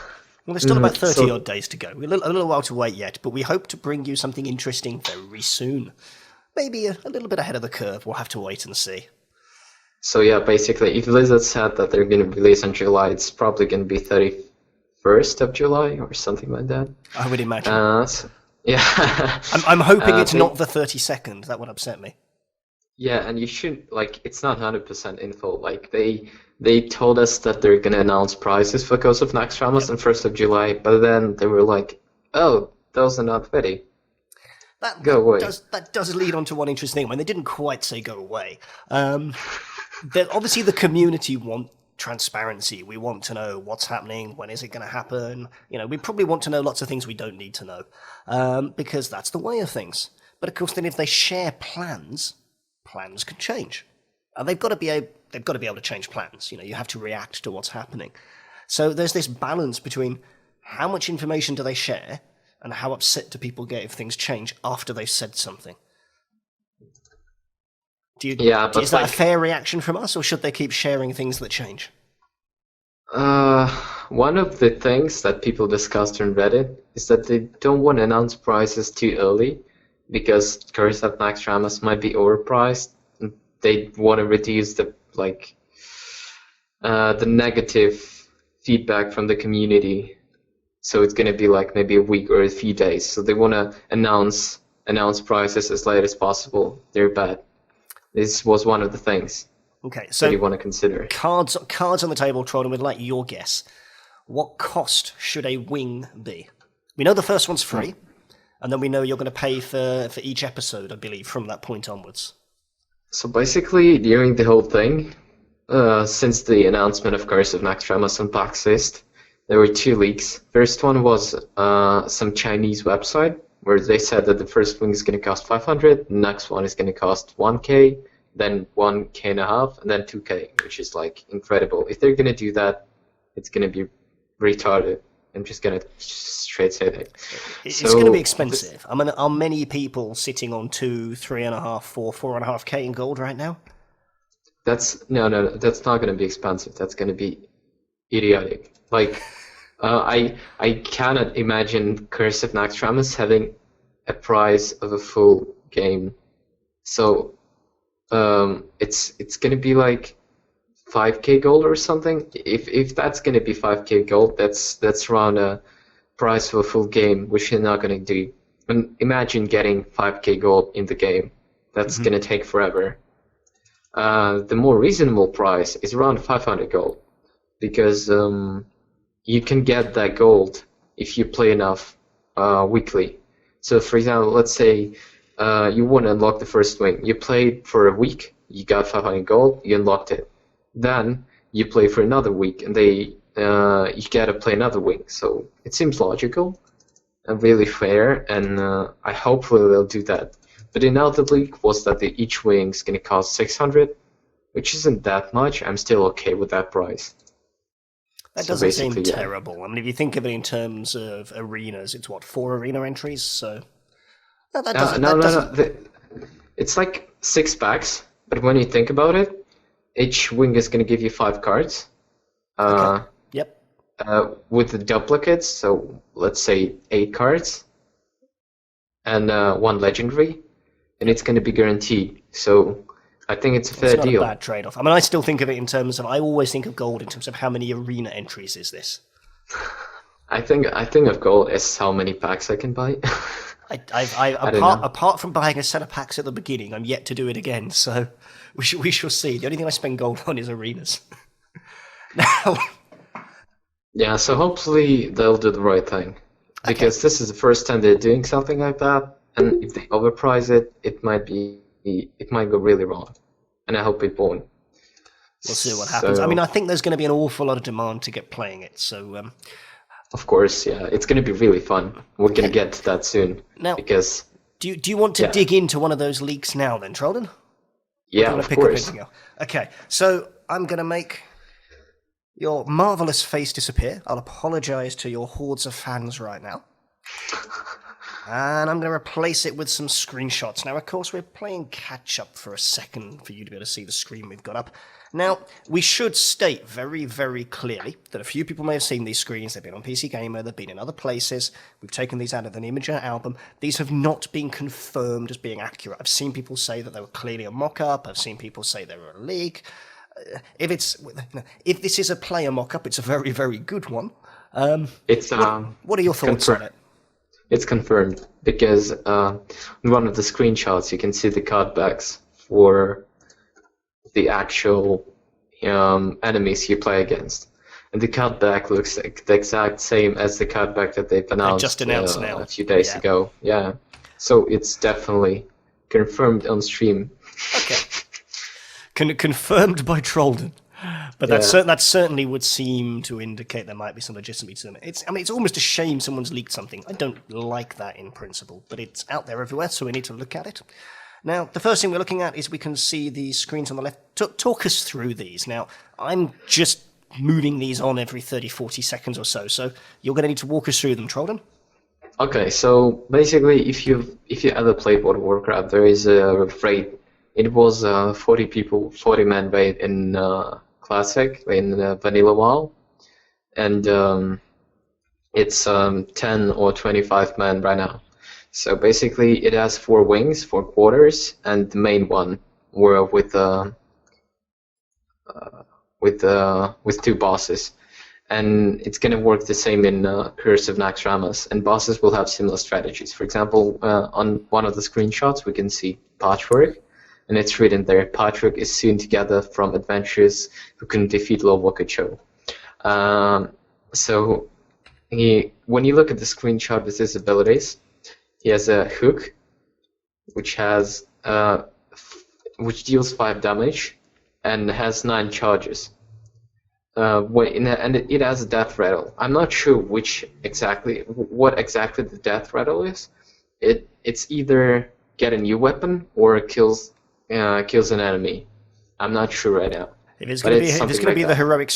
S1: Well, there's still about 30
S2: so-
S1: odd days to go. We're a little while to wait yet, but we hope to bring you something interesting very soon. Maybe a little bit ahead of the curve. We'll have to wait and see.
S2: So yeah, basically, if Blizzard said that they're going to release in July, it's probably going to be 31st of July or something like that.
S1: I would imagine.
S2: Yeah.
S1: I'm hoping it's
S2: they-
S1: not the 32nd. That would upset me.
S2: Yeah, and you shouldn't, like, it's not 100% info. Like, they told us that they're going to announce prices for Ghost of Naxxramas on 1st of July, but then they were like, oh, those are not ready. Go away.
S1: That does lead on to one interesting thing. I mean, they didn't quite say go away. Obviously, the community want transparency. We want to know what's happening, when is it going to happen. You know, we probably want to know lots of things we don't need to know, because that's the way of things. But of course, then if they share plans can change. And they've got to be able to change plans. You know, you have to react to what's happening. So there's this balance between how much information do they share and how upset do people get if things change after they've said something. Is that a fair reaction from us, or should they keep sharing things that change?
S2: One of the things that people discussed on Reddit is that they don't want to announce prices too early because Curse of Naxxramas might be overpriced. And they want to reduce the negative feedback from the community. So it's going to be like maybe a week or a few days. So they want to announce prices as late as possible. They're bad. This was one of the things.
S1: Okay, so
S2: that you want to consider.
S1: Cards on the table, Trolden, we'd like your guess. What cost should a wing be? We know the first one's free, and then we know you're going to pay for each episode, I believe, from that point onwards.
S2: So basically, during the whole thing, since the announcement of Curse of Naxxramas on Blankspace, there were 2 leaks. First one was some Chinese website where they said that the first wing is going to cost 500, the next one is going to cost 1k, then 1k and a half, and then 2k, which is like incredible. If they're going to do that, it's going to be retarded. I'm just going to straight say that.
S1: It's going to be expensive. I mean, are many people sitting on 2, 3.5, 4, 4.5k in gold right now?
S2: No, that's not going to be expensive. That's going to be idiotic. Like, I cannot imagine Curse of Naxxramas having a price of a full game. So it's going to be like 5k gold or something. If that's going to be 5k gold, that's around a price for a full game, which you're not going to do. And imagine getting 5k gold in the game. That's going to take forever. The more reasonable price is around 500 gold, because you can get that gold if you play enough weekly. So for example, let's say you want to unlock the first wing. You played for a week, you got 500 gold, you unlocked it. Then you play for another week, and you gotta play another wing. So it seems logical and really fair, and I hopefully they'll do that. But in other league was that each wing is going to cost 600, which isn't that much. I'm still okay with that price.
S1: That
S2: So
S1: doesn't seem
S2: basically, yeah.
S1: terrible. I mean, if you think of it in terms of arenas, it's what, 4 arena entries? So that doesn't.
S2: No. It's like 6 packs, but when you think about it, each wing is going to give you 5 cards.
S1: Okay. Yep.
S2: With the duplicates, so let's say 8 cards, and 1 legendary, and it's going to be guaranteed. So I think it's a fair
S1: It's not
S2: deal.
S1: a bad trade-off. I mean, I still think of it in terms of, I always think of gold in terms of how many arena entries is this.
S2: I think of gold as how many packs I can buy.
S1: Apart from buying a set of packs at the beginning, I'm yet to do it again. So we shall see. The only thing I spend gold on is arenas. Now,
S2: Yeah, so hopefully they'll do the right thing, because this is the first time they're doing something like that, and if they overprice it, it might go really wrong, and I hope it won't.
S1: we'll see what happens.
S2: So,
S1: I mean, I think there's going to be an awful lot of demand to get playing it. So
S2: of course, yeah, it's going to be really fun. We're going to get to that soon,
S1: now,
S2: because
S1: do you want to
S2: yeah.
S1: dig into one of those leaks now, then, Trolden?
S2: yeah,
S1: I'm
S2: of
S1: pick up
S2: course.
S1: anything else. Okay, so I'm going to make your marvellous face disappear. I'll apologise to your hordes of fans right now. And I'm going to replace it with some screenshots. Now, of course, we're playing catch-up for a second for you to be able to see the screen we've got up. Now, we should state very, very clearly that a few people may have seen these screens. They've been on PC Gamer, they've been in other places. We've taken these out of an Imager album. These have not been confirmed as being accurate. I've seen people say that they were clearly a mock-up. I've seen people say they were a leak. If this is a player mock-up, it's a very, very good one.
S2: It's
S1: What are your thoughts on it?
S2: It's confirmed, because in one of the screenshots you can see the card backs for the actual enemies you play against, and the card back looks like the exact same as the card back that they've announced,
S1: just announced now.
S2: a few days ago. Yeah, so it's definitely confirmed on stream.
S1: Okay. Confirmed by Trolden. But that certainly would seem to indicate there might be some legitimacy to them. It's almost a shame someone's leaked something. I don't like that in principle, but it's out there everywhere, so we need to look at it. Now, the first thing we're looking at is we can see the screens on the left. Talk us through these. Now, I'm just moving these on every 30, 40 seconds or so you're going to need to walk us through them, Trolden.
S2: Okay, so basically, if you ever played World of Warcraft, there is a raid. It was 40 man raid in Classic, in Vanilla WoW, and it's 10 or 25 man right now. So basically, it has 4 wings, 4 quarters, and the main one were with 2 bosses. And it's going to work the same in Curse of Naxxramas, and bosses will have similar strategies. For example, on one of the screenshots, we can see Patchwork, and it's written there, Patchwork is soon together from adventurers who can defeat Lord Wakacho. So when you look at the screenshot with his abilities, he has a hook, which deals 5 damage, and has 9 charges. And it has a death rattle. I'm not sure what exactly the death rattle is. It's either get a new weapon or kills an enemy. I'm not sure right now.
S1: If it's going to be the heroic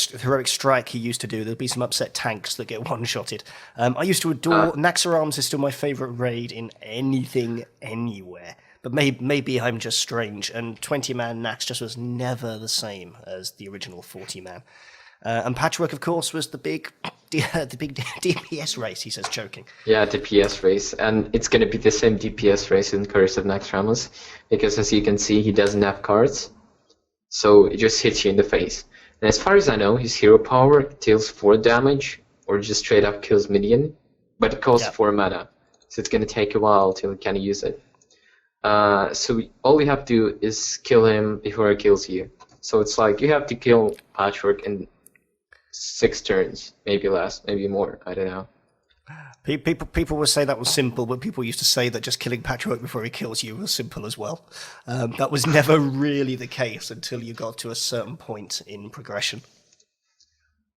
S1: strike he used to do, there'll be some upset tanks that get one-shotted. I used to adore Naxxramas is still my favourite raid in anything, anywhere. But maybe I'm just strange, and 20-man Nax just was never the same as the original 40-man. And Patchwork, of course, was the big DPS race, he says, joking.
S2: Yeah, DPS race. And it's going to be the same DPS race in Curse of Naxxramas, because as you can see, he doesn't have cards. So it just hits you in the face. And as far as I know, his hero power deals 4 damage, or just straight up kills minion, but it costs 4 mana. So it's going to take a while till you can use it. So all you have to do is kill him before he kills you. So it's like you have to kill Patchwork in 6 turns, maybe less, maybe more, I don't know.
S1: People will say that was simple, but people used to say that just killing Patchwork before he kills you was simple as well. That was never really the case until you got to a certain point in progression.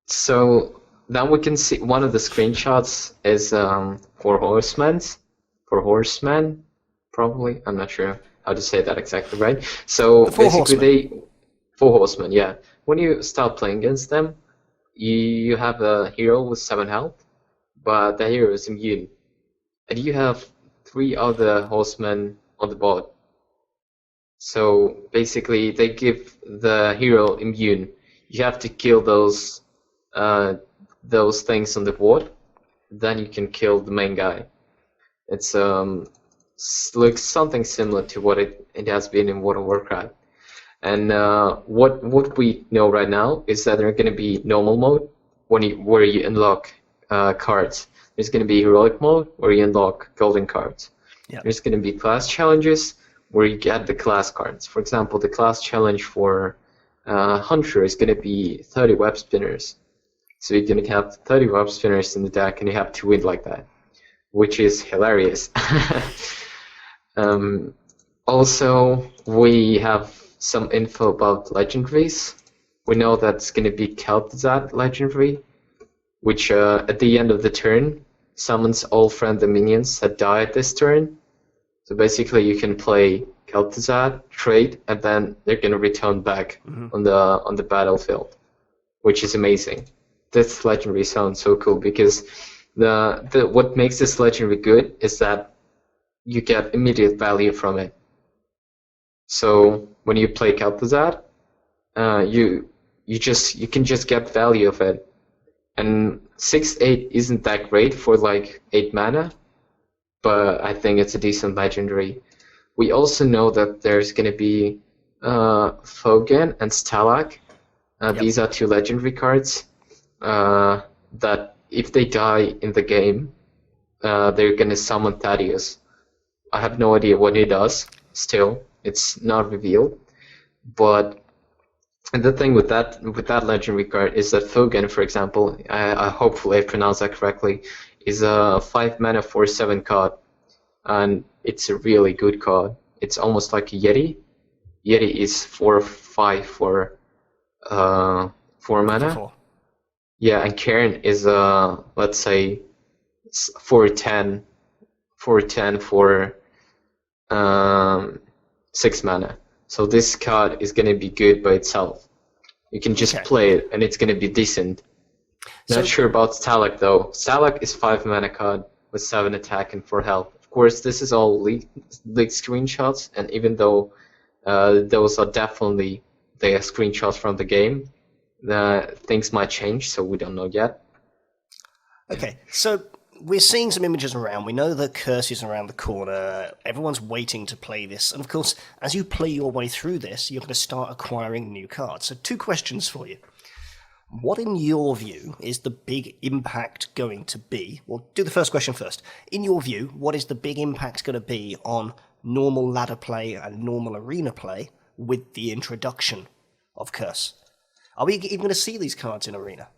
S2: So now we can see one of the screenshots is for horsemen, probably. I'm not sure how to say that exactly right. So
S1: The four
S2: basically,
S1: horsemen.
S2: 4 horsemen, yeah. When you start playing against them, you have a hero with 7 health, but the hero is immune. And you have 3 other horsemen on the board. So basically, they give the hero immune. You have to kill those things on the board. Then you can kill the main guy. It's looks something similar to what it has been in World of Warcraft. And what we know right now is that there's going to be normal mode where you unlock cards. There's going to be heroic mode where you unlock golden cards.
S1: Yep.
S2: There's going to be class challenges where you get the class cards. For example, the class challenge for Hunter is going to be 30 web spinners. So you're going to have 30 web spinners in the deck, and you have to win like that, which is hilarious. Also, we have some info about legendaries. We know that's going to be Kel'Thuzad legendary, which at the end of the turn summons all friendly minions that died this turn. So basically, you can play Kel'Thuzad, trade, and then they're going to return back on the battlefield, which is amazing. This legendary sounds so cool because what makes this legendary good is that you get immediate value from it. So when you play Kel'Thuzad, you can just get value of it. And 6/8 isn't that great for like 8 mana, but I think it's a decent legendary. We also know that there's going to be Fogan and Stalak. These are 2 legendary cards that if they die in the game, they're going to summon Thaddeus. I have no idea what he does still. It's not revealed. But the thing with that legendary card is that Fogan, for example, I hopefully I pronounced that correctly, is a 5 mana 4/7 card, and it's a really good card. It's almost like a Yeti. Yeti is 4/5 for 4 mana.
S1: 4.
S2: Yeah, and Cairn is let's say 4/10 for 6 mana. So this card is going to be good by itself. You can just play it, and it's going to be decent. Not sure about Stalak, though. Stalak is 5 mana card with 7 attack and 4 health. Of course, this is all leaked screenshots, and even though those are definitely the screenshots from the game, things might change, so we don't know yet.
S1: Okay, so we're seeing some images around. We know the curse is around the corner. Everyone's waiting to play this. And of course, as you play your way through this, you're going to start acquiring new cards. So 2 questions for you. What, in your view, is the big impact going to be? We'll do the first question first. In your view, what is the big impact going to be on normal ladder play and normal arena play with the introduction of Curse? Are we even going to see these cards in arena?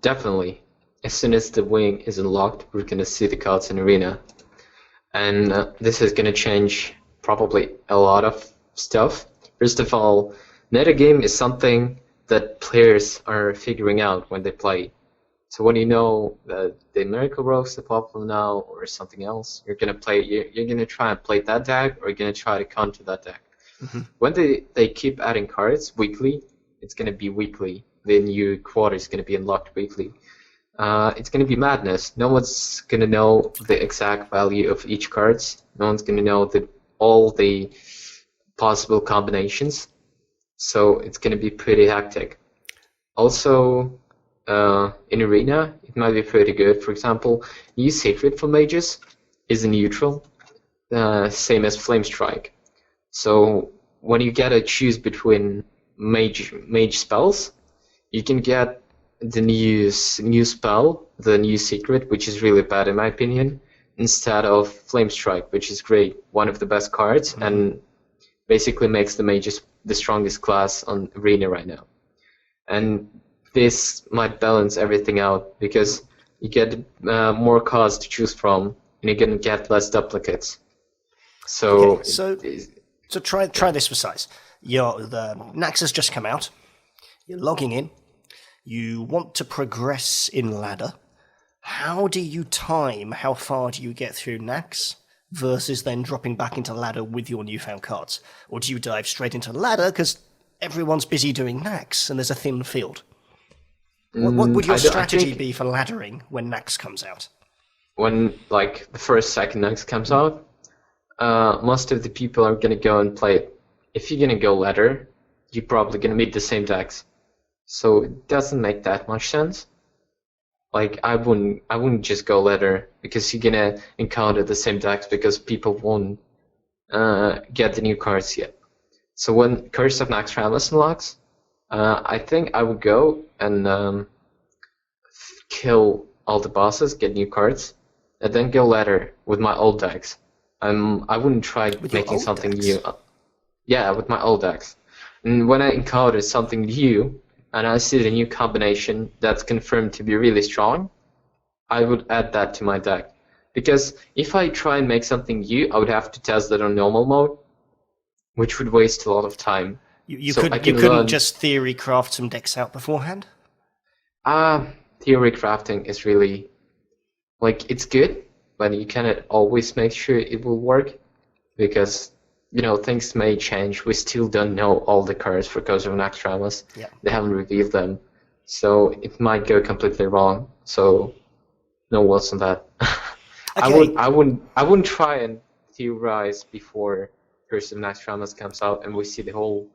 S2: Definitely. As soon as the wing is unlocked, we're going to see the cards in arena. And this is going to change probably a lot of stuff. First of all, metagame is something that players are figuring out when they play. So when you know that the Miracle Rogues are popular now or something else, you're going to try and play that deck, or you're going to try to counter that deck. When they keep adding cards weekly, it's going to be weekly. The new quarter is going to be unlocked weekly. It's going to be madness. No one's going to know the exact value of each cards. No one's going to know all the possible combinations. So it's going to be pretty hectic. Also, in Arena, it might be pretty good. For example, new Secret for Mages is a neutral, same as Flame Strike. So when you get to choose between mage spells, you can get the new spell, the new secret, which is really bad in my opinion, instead of Flame Strike, which is great, one of the best cards, and basically makes the mages the strongest class on Arena right now. And this might balance everything out because you get more cards to choose from, and you're gonna get less duplicates. So
S1: okay, so try this for size. The Nax has just come out. You're logging in. You want to progress in ladder. How do you time? How far do you get through Nax? versus then dropping back into ladder with your newfound cards? Or do you dive straight into ladder because everyone's busy doing Nax and there's a thin field? What would your strategy be for laddering when Nax comes out?
S2: When like the first second Nax comes out, most of the people are gonna go and play it. If you're gonna go ladder, you're probably gonna meet the same decks. So it doesn't make that much sense. Like I wouldn't just go ladder because you're gonna encounter the same decks because people won't get the new cards yet. So when Curse of Naxxramas unlocks, I think I would go and kill all the bosses, get new cards, and then go ladder with my old decks. I wouldn't try making something new. Yeah, with my old decks. And when I encounter something new, and I see the new combination that's confirmed to be really strong, I would add that to my deck. Because if I try and make something new, I would have to test that on normal mode, which would waste a lot of time.
S1: You couldn't just theory craft some decks out beforehand?
S2: Theory crafting is really, like, it's good, but you cannot always make sure it will work, because things may change. We still don't know all the cards for Curse of Naxxramas.
S1: Yeah.
S2: They haven't revealed them, so it might go completely wrong. So, no words on that.
S1: Okay.
S2: I wouldn't try and theorize before Curse of Naxxramas comes out and we see the whole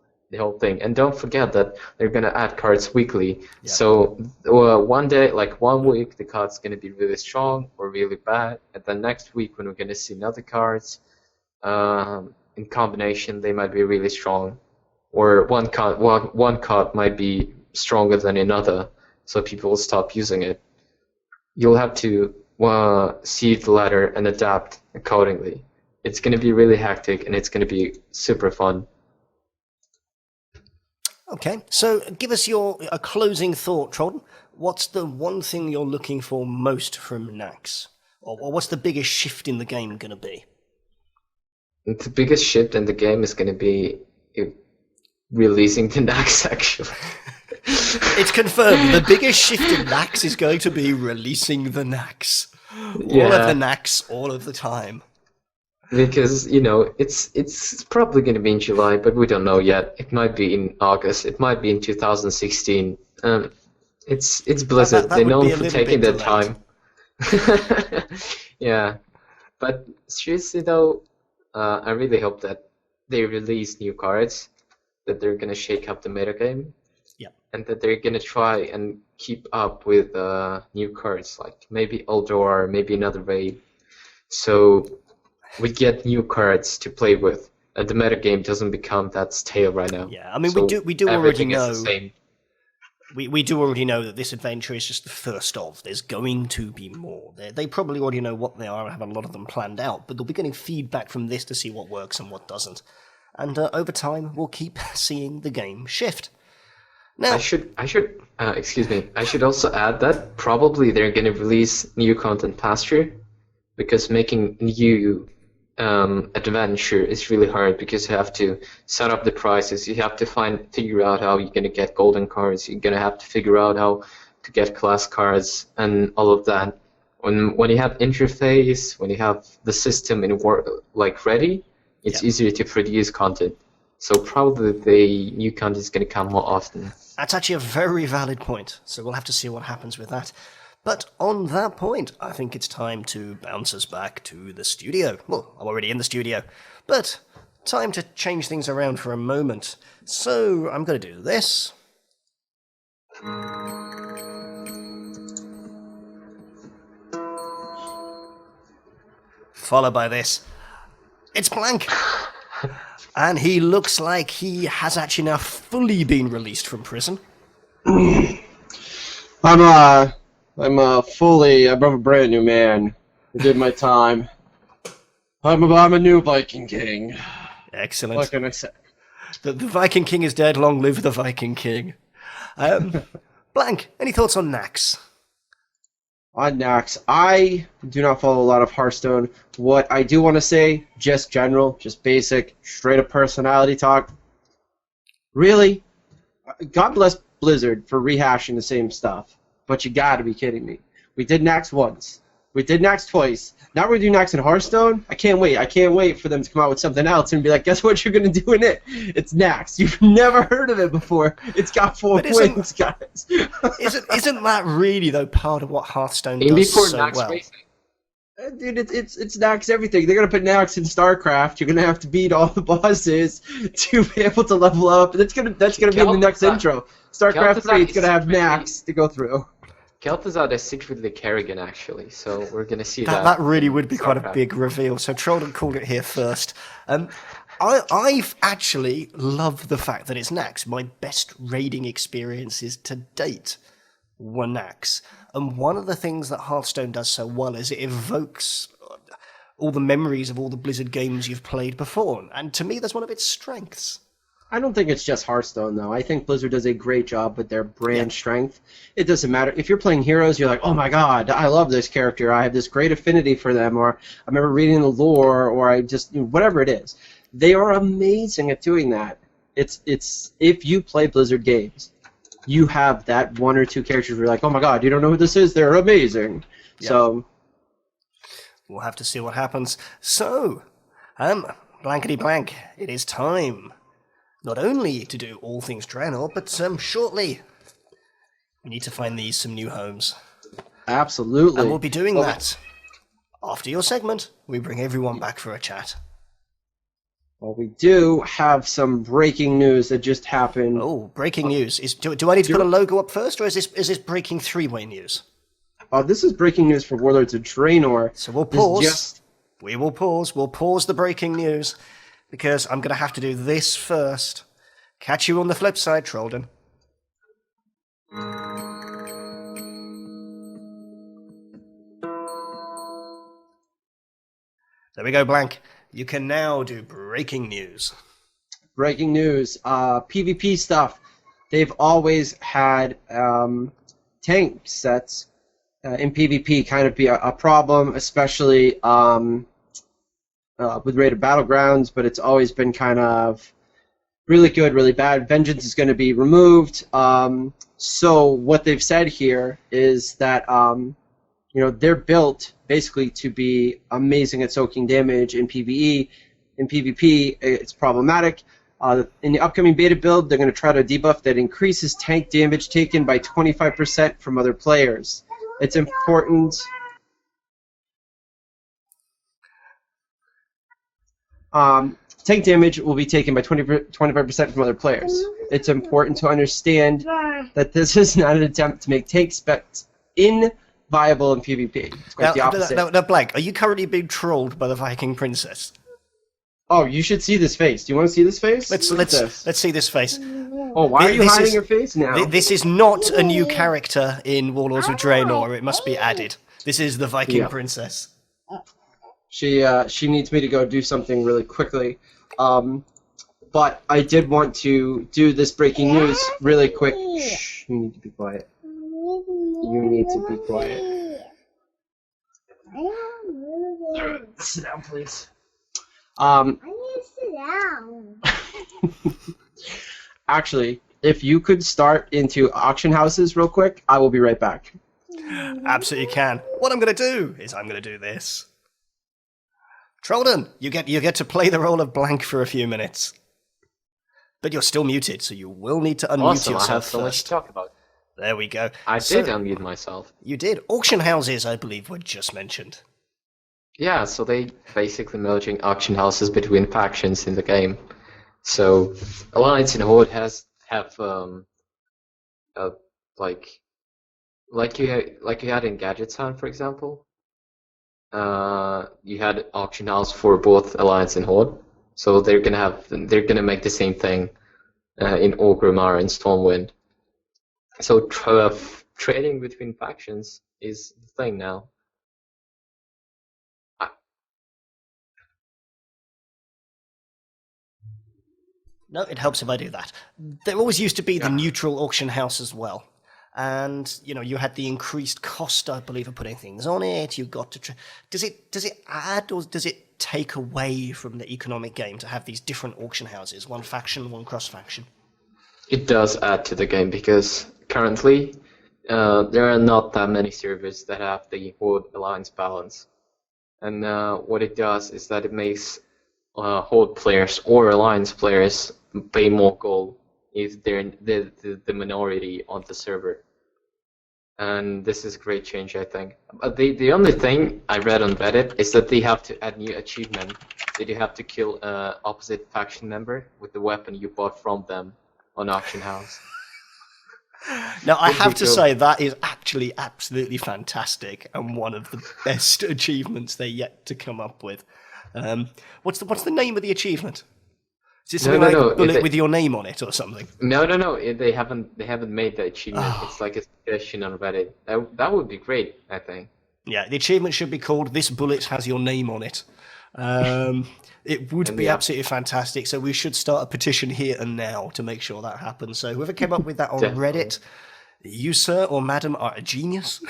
S2: thing. And don't forget that they're gonna add cards weekly. Yeah. So one day, like 1 week, the card's gonna be really strong or really bad, and then next week when we're gonna see another cards, in combination they might be really strong, or one card might be stronger than another, so people will stop using it. You'll have to see the ladder and adapt accordingly. It's going to be really hectic and it's going to be super fun.
S1: Okay, so give us a closing thought, Trolden. What's the one thing you're looking for most from Nax? Or what's the biggest shift in the game going to be?
S2: The biggest shift in the game is going to be releasing the Nax, actually.
S1: It's confirmed. The biggest shift in Nax is going to be releasing the Nax.
S2: Yeah.
S1: All of the Nax, all of the time.
S2: Because, it's probably going to be in July, but we don't know yet. It might be in August. It might be in 2016. It's Blizzard. They're known for taking their time. Yeah. But seriously, though, I really hope that they release new cards, that they're going to shake up the metagame, and that they're going to try and keep up with new cards, like maybe Eldor, maybe another raid. So we get new cards to play with, and the metagame doesn't become that stale right now.
S1: Yeah, I mean,
S2: so
S1: we do already know.
S2: Is the same.
S1: We do already know that this adventure is just the first of. There's going to be more. They probably already know what they are and have a lot of them planned out, but they'll be getting feedback from this to see what works and what doesn't. And over time, we'll keep seeing the game shift. Now, I should also add that probably they're going to release new content faster, because making new adventure is really hard, because you have to set up the prices, you have to figure out how you're going to get golden cards, you're going to have to figure out how to get class cards and all of that. When you have interface, when you have the system ready, it's easier to produce content. So probably the new content is going to come more often. That's actually a very valid point, so we'll have to see what happens with that. But on that point, I think it's time to bounce us back to the studio. Well, I'm already in the studio, but time to change things around for a moment. So I'm going to do this. Followed by this. It's Blank! And he looks like he has actually now fully been released from prison.
S3: I'm a brand new man. I did my time. I'm a new Viking King.
S1: Excellent.
S3: What can I say?
S1: The Viking King is dead. Long live the Viking King. Blank, any thoughts on Nax?
S3: On Nax, I do not follow a lot of Hearthstone. What I do want to say, just general, just basic, straight up personality talk. Really? God bless Blizzard for rehashing the same stuff. But you gotta be kidding me. We did Nax once. We did Nax twice. Now we're doing Nax in Hearthstone. I can't wait. I can't wait for them to come out with something else and be like, guess what you're going to do in it? It's Nax. You've never heard of it before. It's got 4 wings, guys.
S1: Isn't that really, though, part of what Hearthstone
S2: In
S1: does
S2: before
S1: so
S2: Nax
S1: well?
S2: Racing.
S3: Dude, it's Nax everything. They're going to put Nax in StarCraft. You're going to have to beat all the bosses to be able to level up. That's gonna be in the next intro. StarCraft 3 is going to have Nax to go through.
S2: Kel'Thuzad is secretly Kerrigan, actually, so we're gonna see that.
S1: That really would be quite a big reveal. So Trolden called it here first. I've actually loved the fact that it's Nax. My best raiding experiences to date were Nax. And one of the things that Hearthstone does so well is it evokes all the memories of all the Blizzard games you've played before. And to me, that's one of its strengths.
S3: I don't think it's just Hearthstone, though. I think Blizzard does a great job with their brand strength. It doesn't matter. If you're playing Heroes, you're like, oh my god, I love this character. I have this great affinity for them, or I remember reading the lore, or I just, whatever it is. They are amazing at doing that. It's if you play Blizzard games, you have that 1 or 2 characters where you're like, oh my god, you don't know who this is? They're amazing. Yeah. So
S1: we'll have to see what happens. So, blankety blank, it is time. Not only to do all things Draenor, but shortly we need to find these some new homes.
S3: Absolutely.
S1: And we'll be doing that. After your segment, we bring everyone back for a chat.
S3: Well, we do have some breaking news that just happened.
S1: Oh, breaking news. Do I need to put a logo up first, or is this breaking 3-way news?
S3: This is breaking news for Warlords of Draenor.
S1: So we'll pause. We will pause. We'll pause the breaking news. Because I'm going to have to do this first. Catch you on the flip side, Trolden. There we go, Blank. You can now do breaking news.
S3: Breaking news. PvP stuff. They've always had tank sets in PvP kind of be a problem, especially with Raid of Battlegrounds, but it's always been kind of really good, really bad. Vengeance is going to be removed. So what they've said here is that they're built basically to be amazing at soaking damage in PvE. In PvP, it's problematic. In the upcoming beta build, they're going to try to debuff that increases tank damage taken by 25% from other players. It's important. Tank damage will be taken by 25% from other players. It's important to understand that this is not an attempt to make tank specs inviable in PvP. It's quite the opposite.
S1: Now, Blank, are you currently being trolled by the Viking princess?
S3: Oh, you should see this face. Do you want to see this face?
S1: Let's see this face.
S3: Oh, why are you hiding your face now?
S1: This is not a new character in Warlords of Draenor. It must be added. This is the Viking princess.
S3: She needs me to go do something really quickly. But I did want to do this breaking news really quick. Shh, you need to be quiet. You need to be quiet. Sit down, please.
S5: I need to sit down.
S3: Actually, if you could start into auction houses real quick, I will be right back.
S1: Absolutely can. What I'm going to do is I'm going to do this. Trolden, you get to play the role of Blank for a few minutes. But you're still muted, so you will need to unmute yourself
S2: I have so much
S1: first.
S2: to talk about.
S1: There we go.
S2: I did unmute myself.
S1: You did. Auction houses, I believe, were just mentioned.
S2: Yeah, so they basically merging auction houses between factions in the game. So Alliance and Horde have like you had in Gadget Sound, for example. You had auction house for both Alliance and Horde. So they're gonna make the same thing in Orgrimmar and Stormwind. So trading between factions is the thing now.
S1: No, it helps if I do that. There always used to be the neutral auction house as well. And, you had the increased cost, I believe, of putting things on it. You got to... Does it add or does it take away from the economic game to have these different auction houses? One faction, one cross-faction?
S2: It does add to the game because currently there are not that many servers that have the Horde Alliance balance. And what it does is that it makes Horde players or Alliance players pay more gold if they're the minority on the server. And this is a great change, I think. But the only thing I read on Reddit is that they have to add new achievement. That you have to kill an opposite faction member with the weapon you bought from them on Auction House.
S1: Now, I have to say that is actually absolutely fantastic and one of the best achievements they're yet to come up with. What's the name of the achievement? Is it something like a bullet with your name on it or something?
S2: No. They haven't made the achievement. It's like a suggestion on Reddit. That would be great, I think.
S1: Yeah, the achievement should be called "This bullet has your name on it." It would be absolutely fantastic. So we should start a petition here and now to make sure that happens. So whoever came up with that on Reddit, you sir or madam are a genius,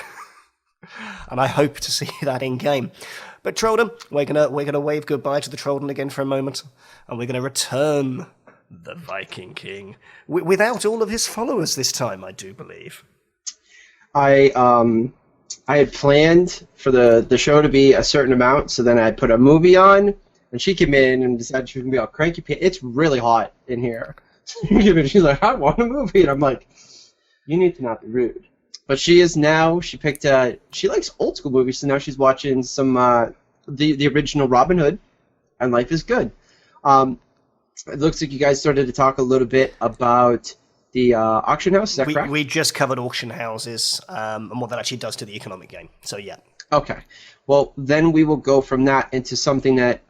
S1: and I hope to see that in game. But Trolden, we're gonna wave goodbye to the Trolden again for a moment, and we're gonna return the Viking King without all of his followers this time, I do believe.
S3: I had planned for the show to be a certain amount, so then I put a movie on, and she came in and decided she was gonna be all cranky. It's really hot in here. She's like, I want a movie, and I'm like, you need to not be rude. But she picked she likes old school movies, so now she's watching some the original Robin Hood, and life is good. It looks like you guys started to talk a little bit about the auction house. Is that correct?
S1: We just covered auction houses and what that actually does to the economic game. So yeah.
S3: Okay. Well, then we will go from that into something that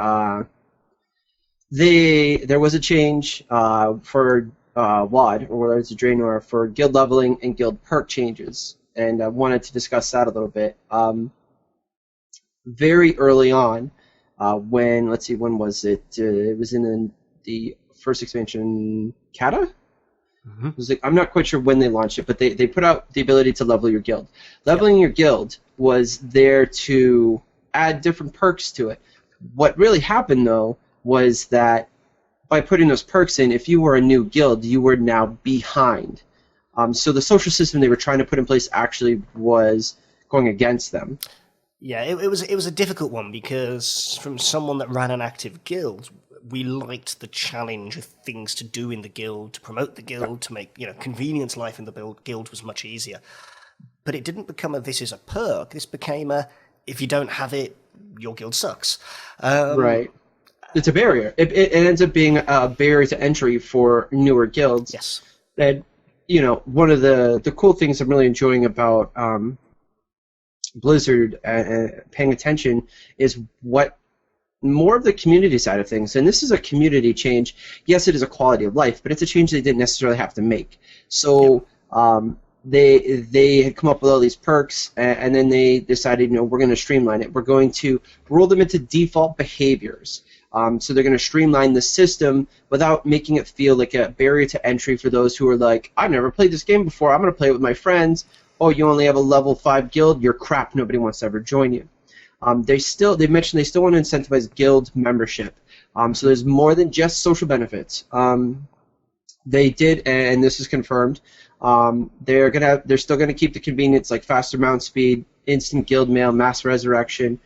S3: there was a change for WOD, or Warlords of Draenor, for guild leveling and guild perk changes, and I wanted to discuss that a little bit. Very early on, when was it? It was in the first expansion, Kata?
S1: Mm-hmm.
S3: It was I'm not quite sure when they launched it, but they put out the ability to level your guild. Leveling your guild was there to add different perks to it. What really happened, though, was that by putting those perks in, if you were a new guild, you were now behind. So the social system they were trying to put in place actually was going against them.
S1: Yeah, it was a difficult one, because from someone that ran an active guild, we liked the challenge of things to do in the guild, to promote the guild, to make convenience life in the guild was much easier. But it didn't become this is a perk. This became if you don't have it, your guild sucks.
S3: Right. It's a barrier. It ends up being a barrier to entry for newer guilds.
S1: Yes.
S3: And one of the cool things I'm really enjoying about Blizzard and paying attention is what more of the community side of things. And this is a community change. Yes, it is a quality of life, but it's a change they didn't necessarily have to make. So they had come up with all these perks, and then they decided, we're going to streamline it. We're going to roll them into default behaviors. So they're going to streamline the system without making it feel like a barrier to entry for those who are like, I've never played this game before, I'm going to play it with my friends. Oh, you only have a level 5 guild? You're crap, nobody wants to ever join you. They mentioned they still want to incentivize guild membership. So there's more than just social benefits. They did, and this is confirmed, they're still going to keep the convenience, like faster mount speed, instant guild mail, mass resurrection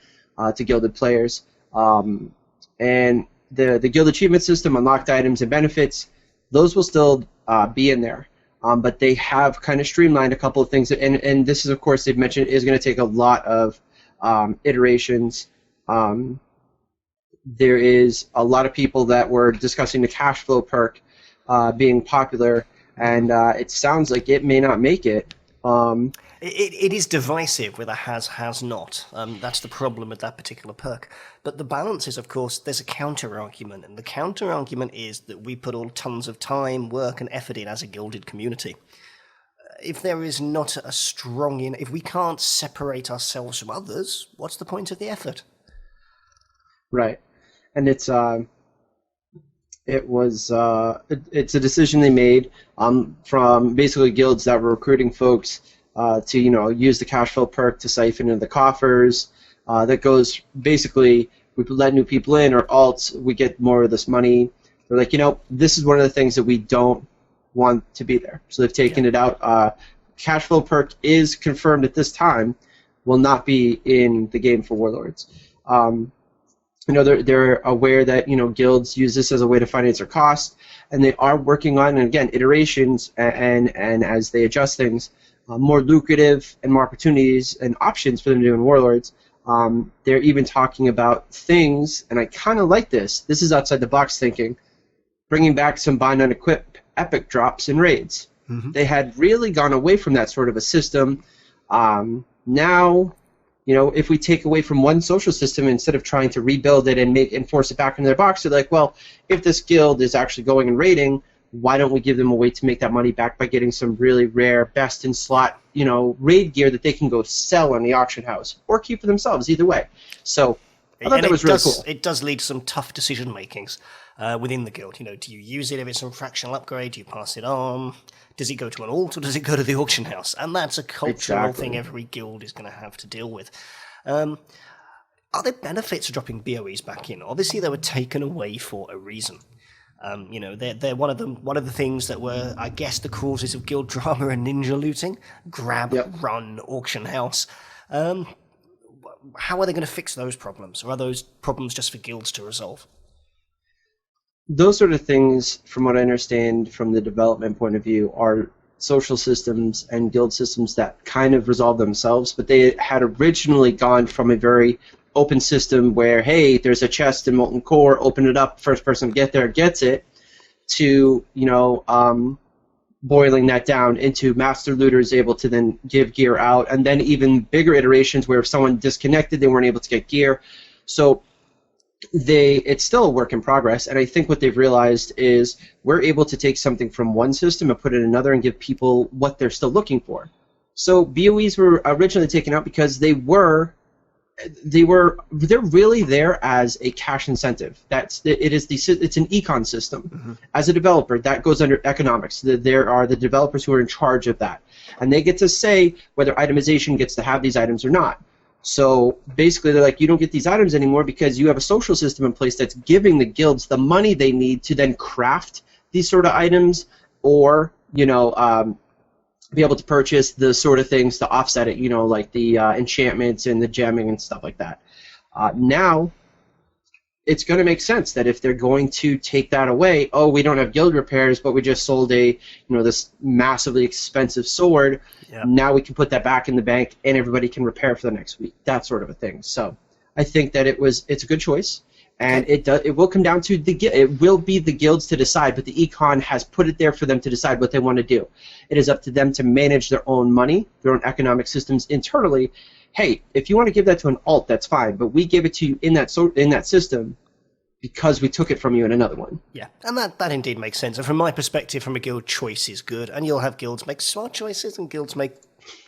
S3: to gilded players. And the guild achievement system, unlocked items and benefits, those will still be in there. But they have kind of streamlined a couple of things, and this is, of course, they've mentioned is going to take a lot of iterations. There is a lot of people that were discussing the cash flow perk being popular, and it sounds like it may not make it.
S1: It is divisive with a has not. That's the problem with that particular perk. But the balance is, of course, there's a counter-argument, and the counter-argument is that we put all tons of time, work, and effort in as a gilded community. If there is not a strong if we can't separate ourselves from others, what's the point of the effort?
S3: Right, and it's a decision they made from basically guilds that were recruiting folks to use the cash flow perk to siphon into the coffers. That goes basically, we let new people in, or alts, we get more of this money. They're like, this is one of the things that we don't want to be there. So they've taken it out cash flow perk is confirmed at this time, will not be in the game for Warlords. They're aware that guilds use this as a way to finance their costs, and they are working on, and again, iterations and as they adjust things, more lucrative and more opportunities and options for them to do in Warlords. They're even talking about things, and I kind of like this. This is outside the box thinking, bringing back some bind unequip epic drops and raids.
S1: Mm-hmm.
S3: They had really gone away from that sort of a system. Now, if we take away from one social system instead of trying to rebuild it and force it back into their box, they're like, well, if this guild is actually going and raiding, why don't we give them a way to make that money back by getting some really rare, best in slot, raid gear that they can go sell on the auction house or keep for themselves, either way. So I thought that was really cool.
S1: It does lead to some tough decision makings within the guild. Do you use it if it's some fractional upgrade? Do you pass it on? Does it go to an alt or does it go to the auction house? And that's a cultural thing every guild is going to have to deal with. Are there benefits to dropping BOEs back in? Obviously, they were taken away for a reason. They're one of the things that were, I guess, the causes of guild drama and ninja looting. Grab, run, auction house. How are they going to fix those problems? Or are those problems just for guilds to resolve?
S3: Those sort of things, from what I understand from the development point of view, are social systems and guild systems that kind of resolve themselves, but they had originally gone from a very open system where, hey, there's a chest in Molten Core, open it up, first person to get there gets it, to, boiling that down into master looters able to then give gear out, and then even bigger iterations where if someone disconnected, they weren't able to get gear. So it's still a work in progress, and I think what they've realized is we're able to take something from one system and put it in another and give people what they're still looking for. So BOEs were originally taken out because they're really there as a cash incentive. It's an econ system.
S1: Mm-hmm.
S3: As a developer, that goes under economics. There are the developers who are in charge of that, and they get to say whether itemization gets to have these items or not. So basically, they're like, you don't get these items anymore because you have a social system in place that's giving the guilds the money they need to then craft these sort of items, or be able to purchase the sort of things to offset it, like the enchantments and the gemming and stuff like that. Now, it's going to make sense that if they're going to take that away, oh, we don't have guild repairs, but we just sold this massively expensive sword.
S1: Yep.
S3: Now we can put that back in the bank, and everybody can repair for the next week. That sort of a thing. So I think that it's a good choice, and it will come down to it will be the guilds to decide, but the econ has put it there for them to decide what they want to do. It is up to them to manage their own money, their own economic systems internally. Hey, if you want to give that to an alt, that's fine, but we gave it to you in that system because we took it from you in another one.
S1: Yeah, and that indeed makes sense. And from my perspective, from a guild, choice is good, and you'll have guilds make smart choices and guilds make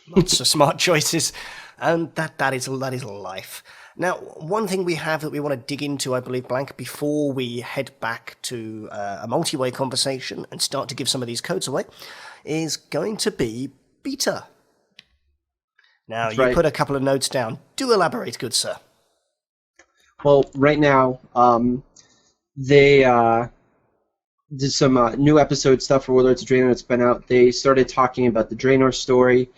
S1: not so smart choices, and that is life. Now, one thing we have that we want to dig into, I believe, Blank, before we head back to a multi-way conversation and start to give some of these codes away, is going to be beta. Now,
S3: That's
S1: you
S3: right.
S1: put a couple of notes down. Do elaborate, good sir.
S3: Well, right now, they did some new episode stuff for Warlords of Draenor that's been out. They started talking about the Draenor story.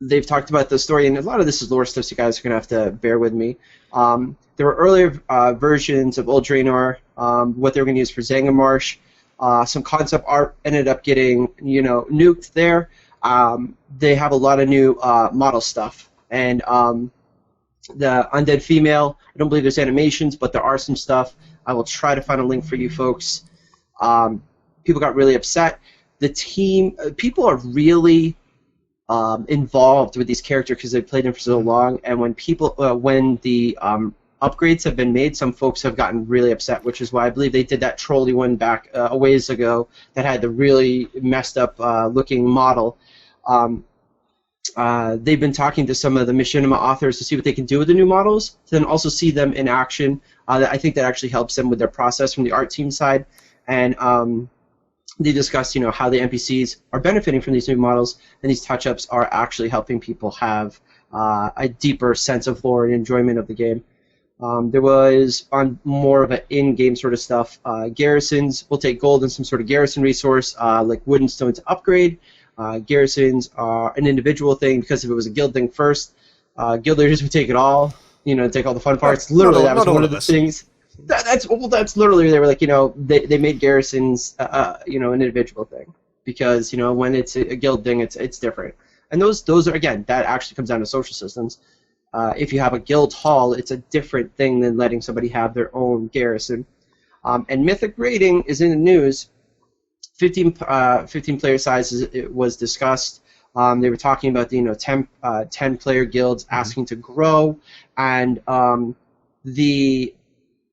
S3: They've talked about the story, and a lot of this is lore stuff, so you guys are going to have to bear with me. There were earlier versions of Old Draenor, what they were going to use for Zangarmarsh. Some concept art ended up getting, nuked there. They have a lot of new model stuff, and the Undead Female, I don't believe there's animations, but there are some stuff. I will try to find a link for you folks. People got really upset. The team, people are really involved with these characters because they've played them for so long, and when the upgrades have been made, some folks have gotten really upset, which is why I believe they did that trolley one back a ways ago that had the really messed up looking model. They've been talking to some of the machinima authors to see what they can do with the new models, to then also see them in action. I think that actually helps them with their process from the art team side. And they discussed, how the NPCs are benefiting from these new models, and these touch-ups are actually helping people have a deeper sense of lore and enjoyment of the game. There was, on more of an in-game sort of stuff, garrisons will take gold and some sort of garrison resource, like wood and stone to upgrade. Garrisons are an individual thing, because if it was a guild thing first, guild leaders would take it all, take all the fun parts. Literally, that was one of the things. That's literally, they were like, they made garrisons, an individual thing, because when it's a guild thing, it's different. And those are, again, that actually comes down to social systems. If you have a guild hall, it's a different thing than letting somebody have their own garrison. And Mythic rating is in the news. 15 player sizes was discussed. They were talking about 10 player guilds asking to grow, and the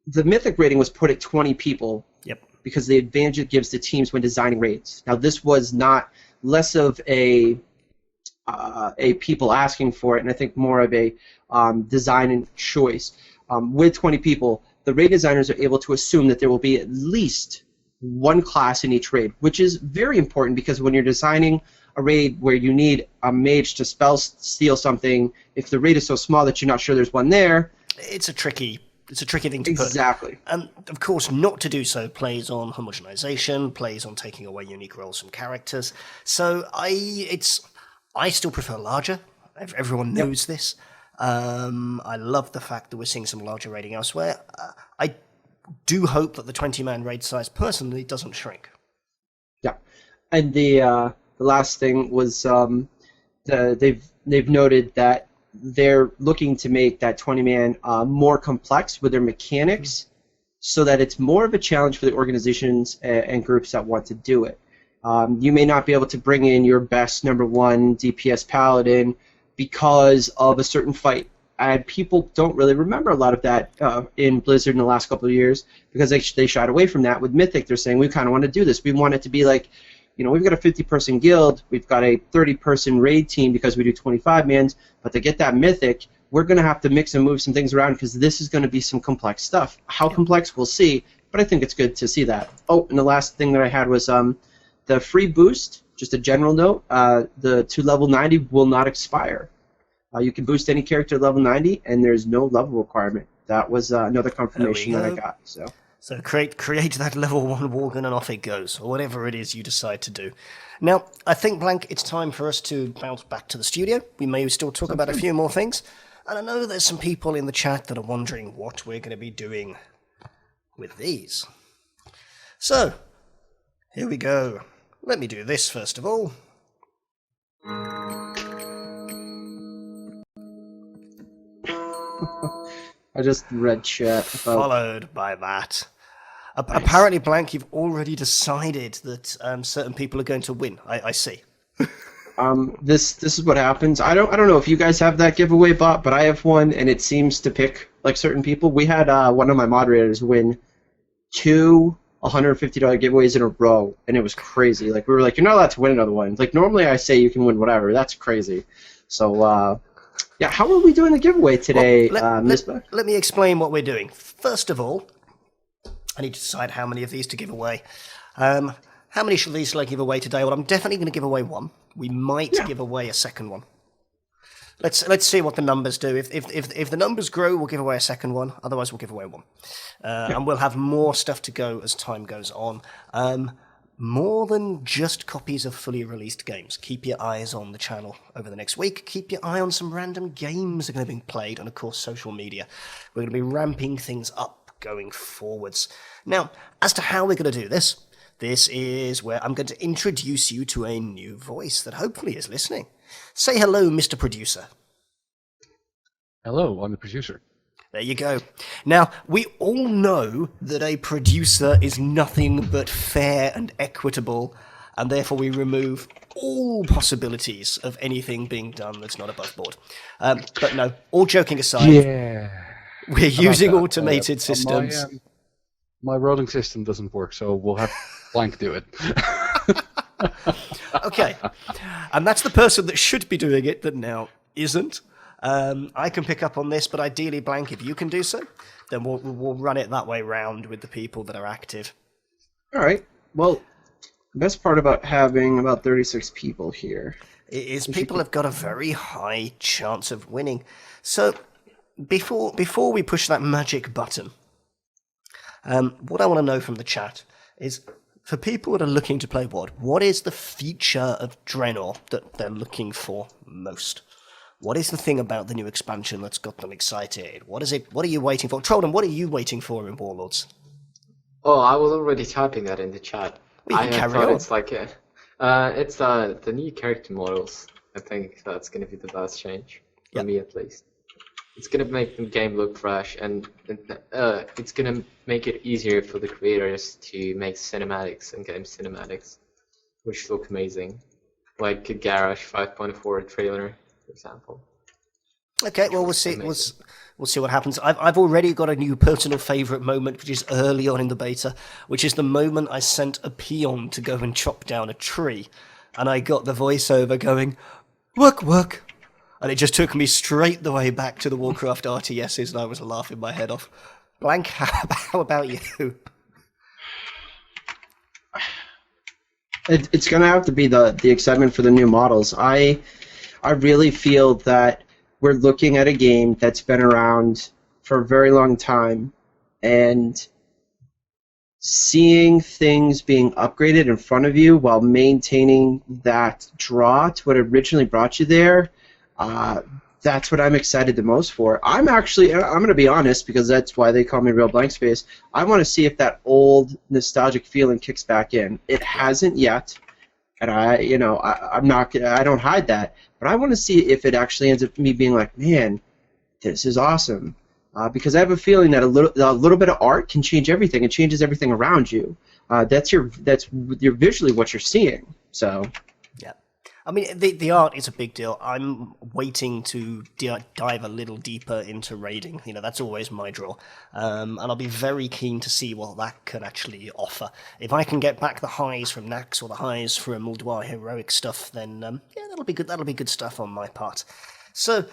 S3: Mythic rating was put at 20 people.
S1: Yep. Because
S3: the advantage it gives to teams when designing raids. Now, this was not less of a people asking for it, and I think more of a design and choice. With 20 people, the raid designers are able to assume that there will be at least one class in each raid, which is very important, because when you're designing a raid where you need a mage to spell steal something, if the raid is so small that you're not sure there's one there,
S1: it's a tricky thing to put.
S3: Exactly.
S1: And of course, not to do so plays on homogenization, plays on taking away unique roles from characters. So I still prefer larger. Everyone knows this. I love the fact that we're seeing some larger raiding elsewhere. I do hope that the 20-man raid size personally doesn't shrink.
S3: Yeah, and the last thing was they've noted that they're looking to make that 20-man more complex with their mechanics, so that it's more of a challenge for the organizations and groups that want to do it. You may not be able to bring in your best #1 DPS paladin because of a certain fight, and people don't really remember a lot of that in Blizzard in the last couple of years, because they shied away from that. With Mythic, they're saying we kind of want to do this. We want it to be like, we've got a 50-person guild, we've got a 30-person raid team because we do 25-mans, but to get that Mythic, we're going to have to mix and move some things around, because this is going to be some complex stuff. How complex, we'll see, but I think it's good to see that. Oh, and the last thing that I had was the free boost. Just a general note, to level 90 will not expire. You can boost any character to level 90, and there's no level requirement. That was another confirmation that I got. So
S1: create that level 1 Worgen and off it goes, or whatever it is you decide to do. Now, I think, Blank, it's time for us to bounce back to the studio. We may still talk about a few more things, and I know there's some people in the chat that are wondering what we're going to be doing with these. So, here we go. Let me do this first of all.
S3: I just read chat about...
S1: Followed by that. Nice. Apparently, Blank, you've already decided that certain people are going to win. I see.
S3: This is what happens. I don't know if you guys have that giveaway bot, but I have one, and it seems to pick like certain people. We had one of my moderators win 2 $150 giveaways in a row, and it was crazy. Like, we were like, you're not allowed to win another one. Like, normally I say you can win whatever. That's crazy. So, yeah, how are we doing the giveaway today, Mizpah?
S1: Let me explain what we're doing. First of all, I need to decide how many of these to give away. How many shall these give away today? Well, I'm definitely going to give away one. We might give away a second one. Let's see what the numbers do. If the numbers grow, we'll give away a second one. Otherwise, we'll give away one. And we'll have more stuff to go as time goes on. More than just copies of fully released games. Keep your eyes on the channel over the next week. Keep your eye on some random games that are going to be played, and of course social media. We're going to be ramping things up going forwards. Now, as to how we're going to do this, this is where I'm going to introduce you to a new voice that hopefully is listening. Say hello, Mr. Producer.
S6: Hello, I'm the producer.
S1: There you go. Now, we all know that a producer is nothing but fair and equitable, and therefore we remove all possibilities of anything being done that's not above board. But no, all joking aside, we're using automated systems.
S6: My rolling system doesn't work, so we'll have Blank do it.
S1: Okay. And that's the person that should be doing it that now isn't. I can pick up on this, but ideally, Blank, if you can do so, then we'll run it that way round with the people that are active.
S3: All right. Well, the best part about having about 36 people here
S1: is people have got a very high chance of winning. So before we push that magic button, what I want to know from the chat is For people that are looking to play WoD, what is the feature of Draenor that they're looking for most? What is the thing about the new expansion that's got them excited? What is it? What are you waiting for? Trolden, what are you waiting for in Warlords?
S2: Oh, I was already typing that in the chat.
S1: Well, you can carry
S2: thought
S1: on.
S2: it's like it's the new character models. I think that's gonna be the best change for me at least. It's gonna make the game look fresh, and it's gonna make it easier for the creators to make cinematics and game cinematics, which look amazing, like a Garage 5.4 trailer, for example.
S1: Okay, well, we'll see. We'll see what happens. I've already got a new personal favourite moment, which is early on in the beta, which is the moment I sent a peon to go and chop down a tree, and I got the voiceover going, "Work, work." And it just took me straight the way back to the Warcraft RTSs, and I was laughing my head off. Blank, how about you?
S3: It's going to have to be the excitement for the new models. I really feel that we're looking at a game that's been around for a very long time, and seeing things being upgraded in front of you while maintaining that draw to what originally brought you there, that's what I'm excited the most for. I'm going to be honest, because that's why they call me Real Blankspace. I want to see if that old nostalgic feeling kicks back in. It hasn't yet, and I don't hide that, but I want to see if it actually ends up me being like, man, this is awesome. Because I have a feeling that a little bit of art can change everything. It changes everything around you. That's your visually what you're seeing. So.
S1: Yeah. I mean, the art is a big deal. I'm waiting to dive a little deeper into raiding. You know, that's always my draw. And I'll be very keen to see what that can actually offer. If I can get back the highs from Nax or the highs from Muldoir heroic stuff, then yeah, that'll be good. That'll be good stuff on my part. So,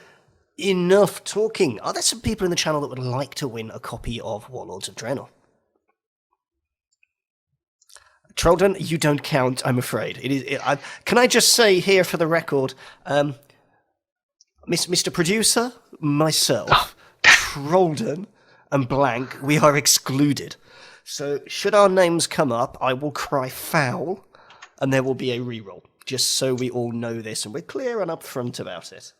S1: enough talking. Are there some people in the channel that would like to win a copy of Warlords of Draenor? Trolden, you don't count, I'm afraid. Can I just say here for the record, Mr. Producer, myself, Trolden, and Blank, we are excluded. So, should our names come up, I will cry foul, and there will be a reroll, just so we all know this, and we're clear and upfront about it.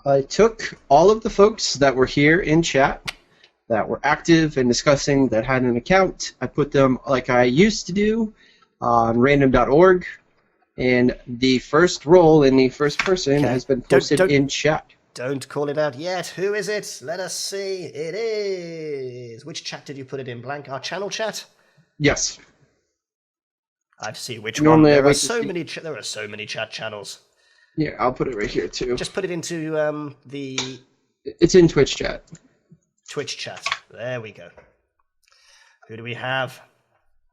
S3: I took all of the folks that were here in chat, that were active and discussing, that had an account. I put them like I used to do on random.org, and the first role in the first person has been posted in chat.
S1: Don't call it out yet. Who is it? Let us see. It is... Which chat did you put it in, Blank? Our channel chat?
S3: Yes.
S1: I have to see which one. There are so many chat channels.
S3: Yeah, I'll put it right here too.
S1: Just put it into the...
S3: It's in Twitch chat.
S1: Twitch chat. There we go. Who do we have?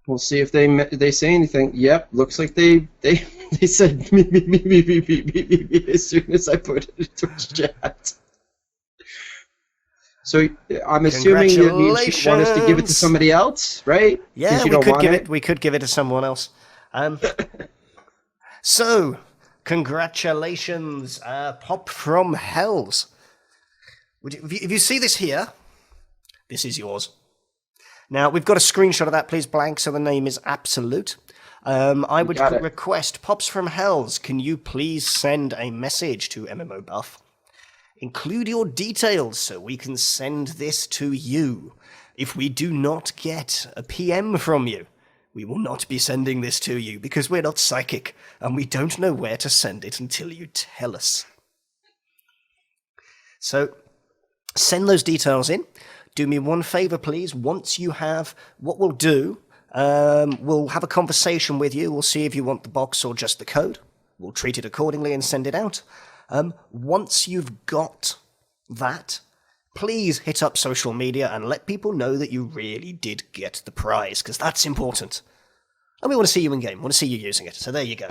S3: We'll see if they say anything. Yep, looks like they said me as soon as I put it in Twitch chat. So I'm assuming that means you want us to give it to somebody else, right?
S1: Yeah, we could give it to someone else. So, congratulations, Pop from Hells. If you see this here, this is yours. Now, we've got a screenshot of that, please, Blank, so the name is Absolute. I would request, Pops from Hells, can you please send a message to MMOBuff? Include your details so we can send this to you. If we do not get a PM from you, we will not be sending this to you because we're not psychic and we don't know where to send it until you tell us. So, send those details in. Do me one favor, please. Once you have, what we'll do, we'll have a conversation with you. We'll see if you want the box or just the code. We'll treat it accordingly and send it out. Once you've got that, please hit up social media and let people know that you really did get the prize, because that's important. And we want to see you in game. We want to see you using it. So there you go.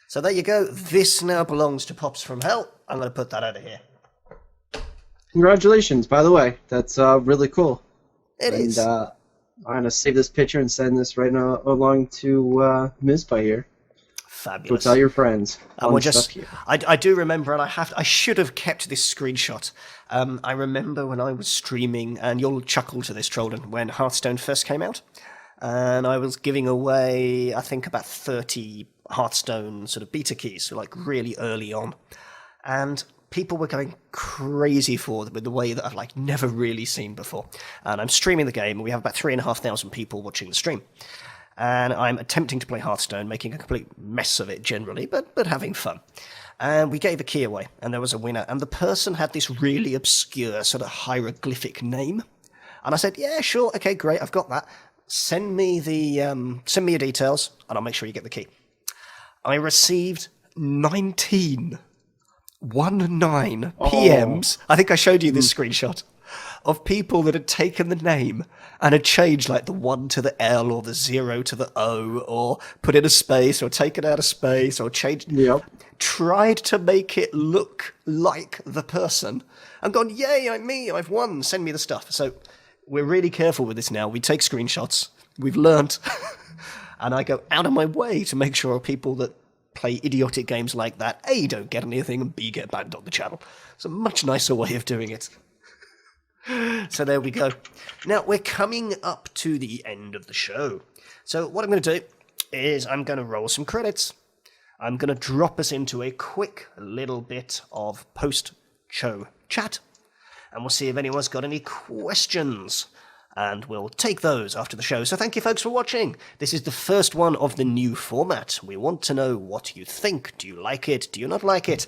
S1: So there you go. This now belongs to Pops from Hell. I'm going to put that over here.
S3: Congratulations, by the way. That's really cool.
S1: It is.
S3: I'm going to save this picture and send this right now along to Mizpah here.
S1: Fabulous.
S3: Go tell your friends.
S1: And we're
S3: Fun
S1: just,
S3: stuff here.
S1: I do remember, and I should have kept this screenshot. I remember when I was streaming, and you'll chuckle to this, Trolden, when Hearthstone first came out, and I was giving away, I think, about 30 Hearthstone sort of beta keys, so like really early on, and people were going crazy for them with the way that I've like never really seen before. And I'm streaming the game, and we have about 3,500 people watching the stream. And I'm attempting to play Hearthstone, making a complete mess of it generally, but having fun. And we gave a key away, and there was a winner, and the person had this really obscure sort of hieroglyphic name. And I said, yeah, sure, okay, great, I've got that. Send me your details, and I'll make sure you get the key. I received 19 PMs. I think I showed you this screenshot of people that had taken the name and had changed like the 1 to the L or the 0 to the O, or put in a space or taken out a space or changed.
S3: Yep.
S1: Tried to make it look like the person and gone, yay, I'm me, I've won, send me the stuff. So we're really careful with this now. We take screenshots. We've learnt. And I go out of my way to make sure people that play idiotic games like that, A, don't get anything, and B, get banned on the channel. It's a much nicer way of doing it. So there we go. Now, we're coming up to the end of the show. So what I'm going to do is I'm going to roll some credits. I'm going to drop us into a quick little bit of post-show chat. And we'll see if anyone's got any questions. And we'll take those after the show. So thank you, folks, for watching. This is the first one of the new format. We want to know what you think. Do you like it? Do you not like it?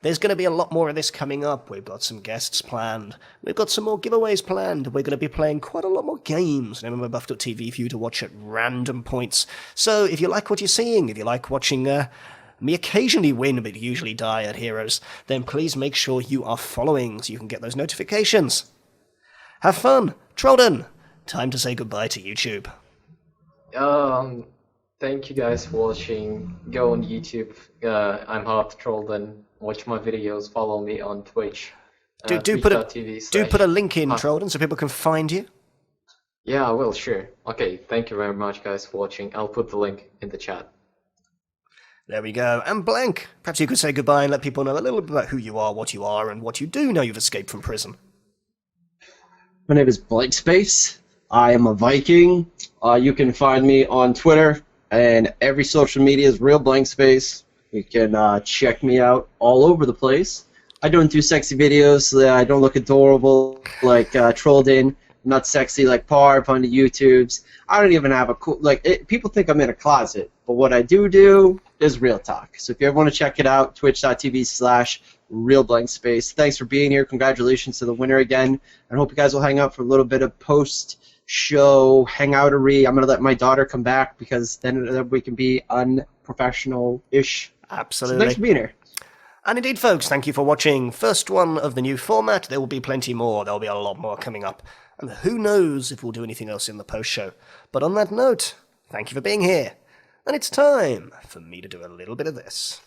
S1: There's going to be a lot more of this coming up. We've got some guests planned. We've got some more giveaways planned. We're going to be playing quite a lot more games on MMOBuff.TV for you to watch at random points. So if you like what you're seeing, if you like watching me occasionally win but usually die at Heroes, then please make sure you are following so you can get those notifications. Have fun. Trolden, time to say goodbye to YouTube.
S2: Thank you guys for watching. Go on YouTube. I'm Trolden. Watch my videos. Follow me on Twitch.
S1: Do put a link in, Trolden, so people can find you.
S2: Yeah, I will, sure. Okay, thank you very much, guys, for watching. I'll put the link in the chat.
S1: There we go. And Blank, perhaps you could say goodbye and let people know a little bit about who you are, and what you do now you've escaped from prison.
S3: My name is Blankspace. I am a Viking. You can find me on Twitter, and every social media is Real Blankspace. You can check me out all over the place. I don't do sexy videos. I don't look adorable like Trolden. I'm not sexy like Parv on the YouTubes. I don't even have a cool... people think I'm in a closet, but what I do is real talk. So if you ever want to check it out, twitch.tv/RealBlankSpace. Thanks for being here. Congratulations to the winner again. I hope you guys will hang out for a little bit of post-show hangoutery. I'm going to let my daughter come back because then we can be unprofessional-ish.
S1: Absolutely.
S3: So thanks for being here.
S1: And indeed, folks, thank you for watching. First one of the new format. There will be plenty more. There will be a lot more coming up. And who knows if we'll do anything else in the post-show. But on that note, thank you for being here. And it's time for me to do a little bit of this.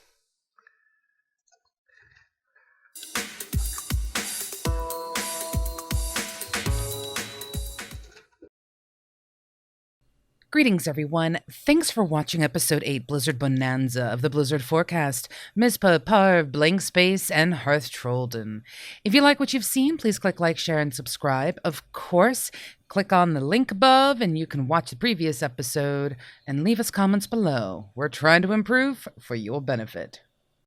S7: Greetings, everyone. Thanks for watching Episode 8 Blizzard Bonanza of the Blizzard Forecast, Mizpah, Parv, Blankspace, and Hearth Trolden. If you like what you've seen, please click like, share, and subscribe. Of course, click on the link above and you can watch the previous episode and leave us comments below. We're trying to improve for your benefit.